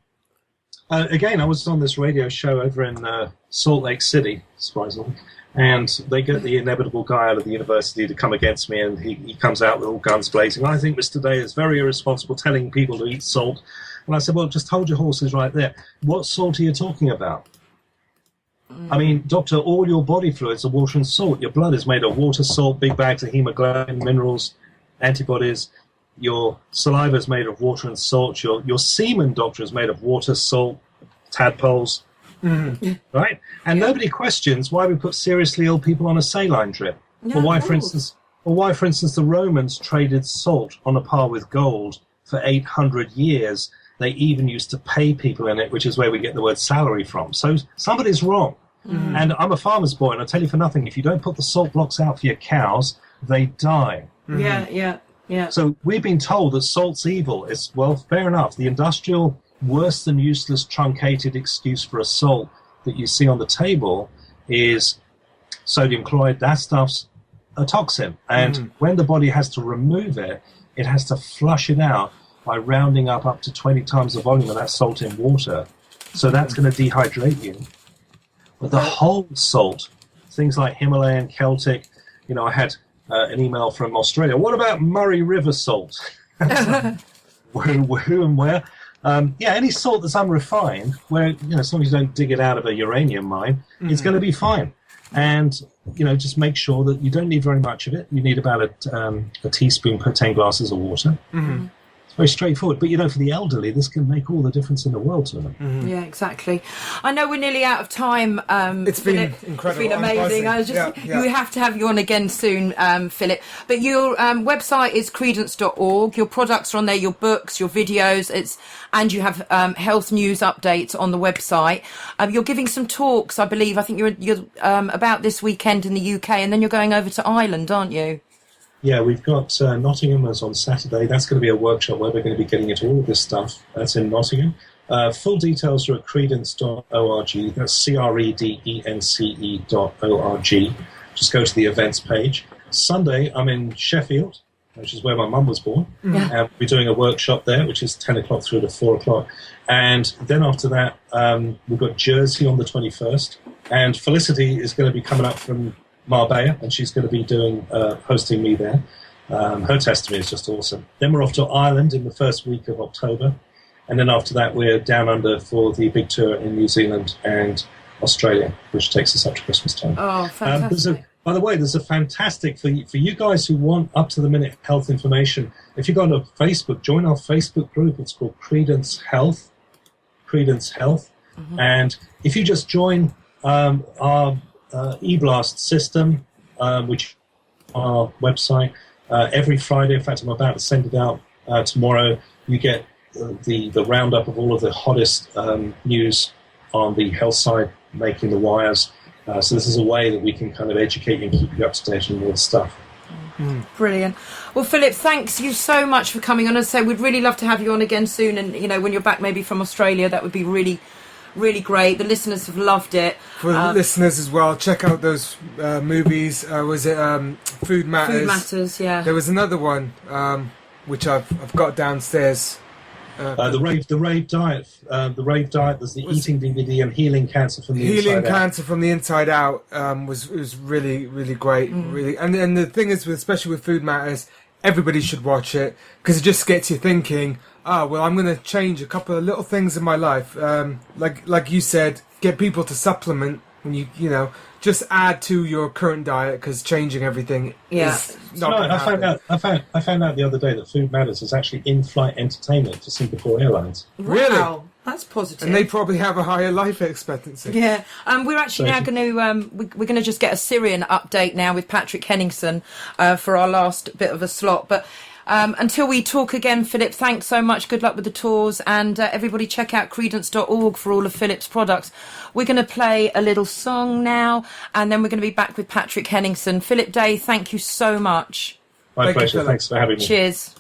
again, I was on this radio show over in Salt Lake City, surprisingly. And they get the inevitable guy out of the university to come against me, and he comes out with all guns blazing. I think Mr. Day is very irresponsible telling people to eat salt. And I said, well, just hold your horses right there. What salt are you talking about? I mean, doctor, all your body fluids are water and salt. Your blood is made of water, salt, big bags of hemoglobin, minerals, antibodies. Your saliva is made of water and salt. Your semen, doctor, is made of water, salt, tadpoles. Right? And nobody questions why we put seriously ill people on a saline drip. Or why, for instance, the Romans traded salt on a par with gold for 800 years. They even used to pay people in it, which is where we get the word salary from. So somebody's wrong. And I'm a farmer's boy, and I tell you for nothing, if you don't put the salt blocks out for your cows, they die. Yeah. So we've been told that salt's evil. Well, fair enough. The industrial, worse than useless, truncated excuse for a salt that you see on the table is sodium chloride. That stuff's a toxin. And when the body has to remove it, it has to flush it out by rounding up to 20 times the volume of that salt in water. So that's going to dehydrate you. But the whole salt, things like Himalayan, Celtic, I had an email from Australia. What about Murray River salt? Who and where? Any salt that's unrefined, where as long as you don't dig it out of a uranium mine, it's going to be fine. And just make sure that you don't need very much of it. You need about a teaspoon per 10 glasses of water. It's very straightforward. But for the elderly, this can make all the difference in the world to them. Yeah, exactly. I know we're nearly out of time. It's been incredible. It's been amazing. We have to have you on again soon, Philip. But your website is credence.org. Your products are on there, your books, your videos. And you have health news updates on the website. You're giving some talks, I believe. I think you're about this weekend in the UK, and then you're going over to Ireland, aren't you? Yeah, we've got Nottingham is on Saturday. That's going to be a workshop where we're going to be getting into all of this stuff. That's in Nottingham. Full details are at credence.org. That's credence.org. Just go to the events page. Sunday, I'm in Sheffield, which is where my mum was born. And we're doing a workshop there, which is 10 o'clock through to 4 o'clock. And then after that, we've got Jersey on the 21st. And Felicity is going to be coming up from Marbella, and she's going to be hosting me there. Her testimony is just awesome. Then we're off to Ireland in the first week of October, and then after that we're down under for the big tour in New Zealand and Australia, which takes us up to Christmas time. Oh, fantastic. By the way, there's a fantastic, for you guys who want up-to-the-minute health information, if you go on Facebook, join our Facebook group. It's called Credence Health. And if you just join our eBlast system, which our website, every Friday, in fact I'm about to send it out tomorrow, you get the roundup of all of the hottest news on the health side making the wires. So this is a way that we can kind of educate you and keep you up to date on all this stuff. Brilliant. Well, Philip, thanks you so much for coming on. As I say, we'd really love to have you on again soon, and when you're back maybe from Australia, that would be really great. The listeners have loved it. For the listeners as well, check out those movies. Was it Food Matters? Food Matters, yeah. There was another one which I've got downstairs. The rave diet. The rave diet. There's the eating DVD and healing cancer from the inside out. Healing cancer from the inside out was really great. Really, and the thing is, especially with Food Matters, everybody should watch it because it just gets you thinking. Well, I'm going to change a couple of little things in my life. Like you said, get people to supplement when you just add to your current diet because changing everything is not going to happen. I found out the other day that Food Matters is actually in-flight entertainment for Singapore Airlines. Really? Wow, that's positive. And they probably have a higher life expectancy. Yeah. We're actually now going to we're going to just get a Syrian update now with Patrick Henningsen for our last bit of a slot, but. Until we talk again, Philip, thanks so much. Good luck with the tours. And everybody check out credence.org for all of Philip's products. We're going to play a little song now, and then we're going to be back with Patrick Henningsen. Philip Day, thank you so much. My pleasure. Thanks for having me. Cheers.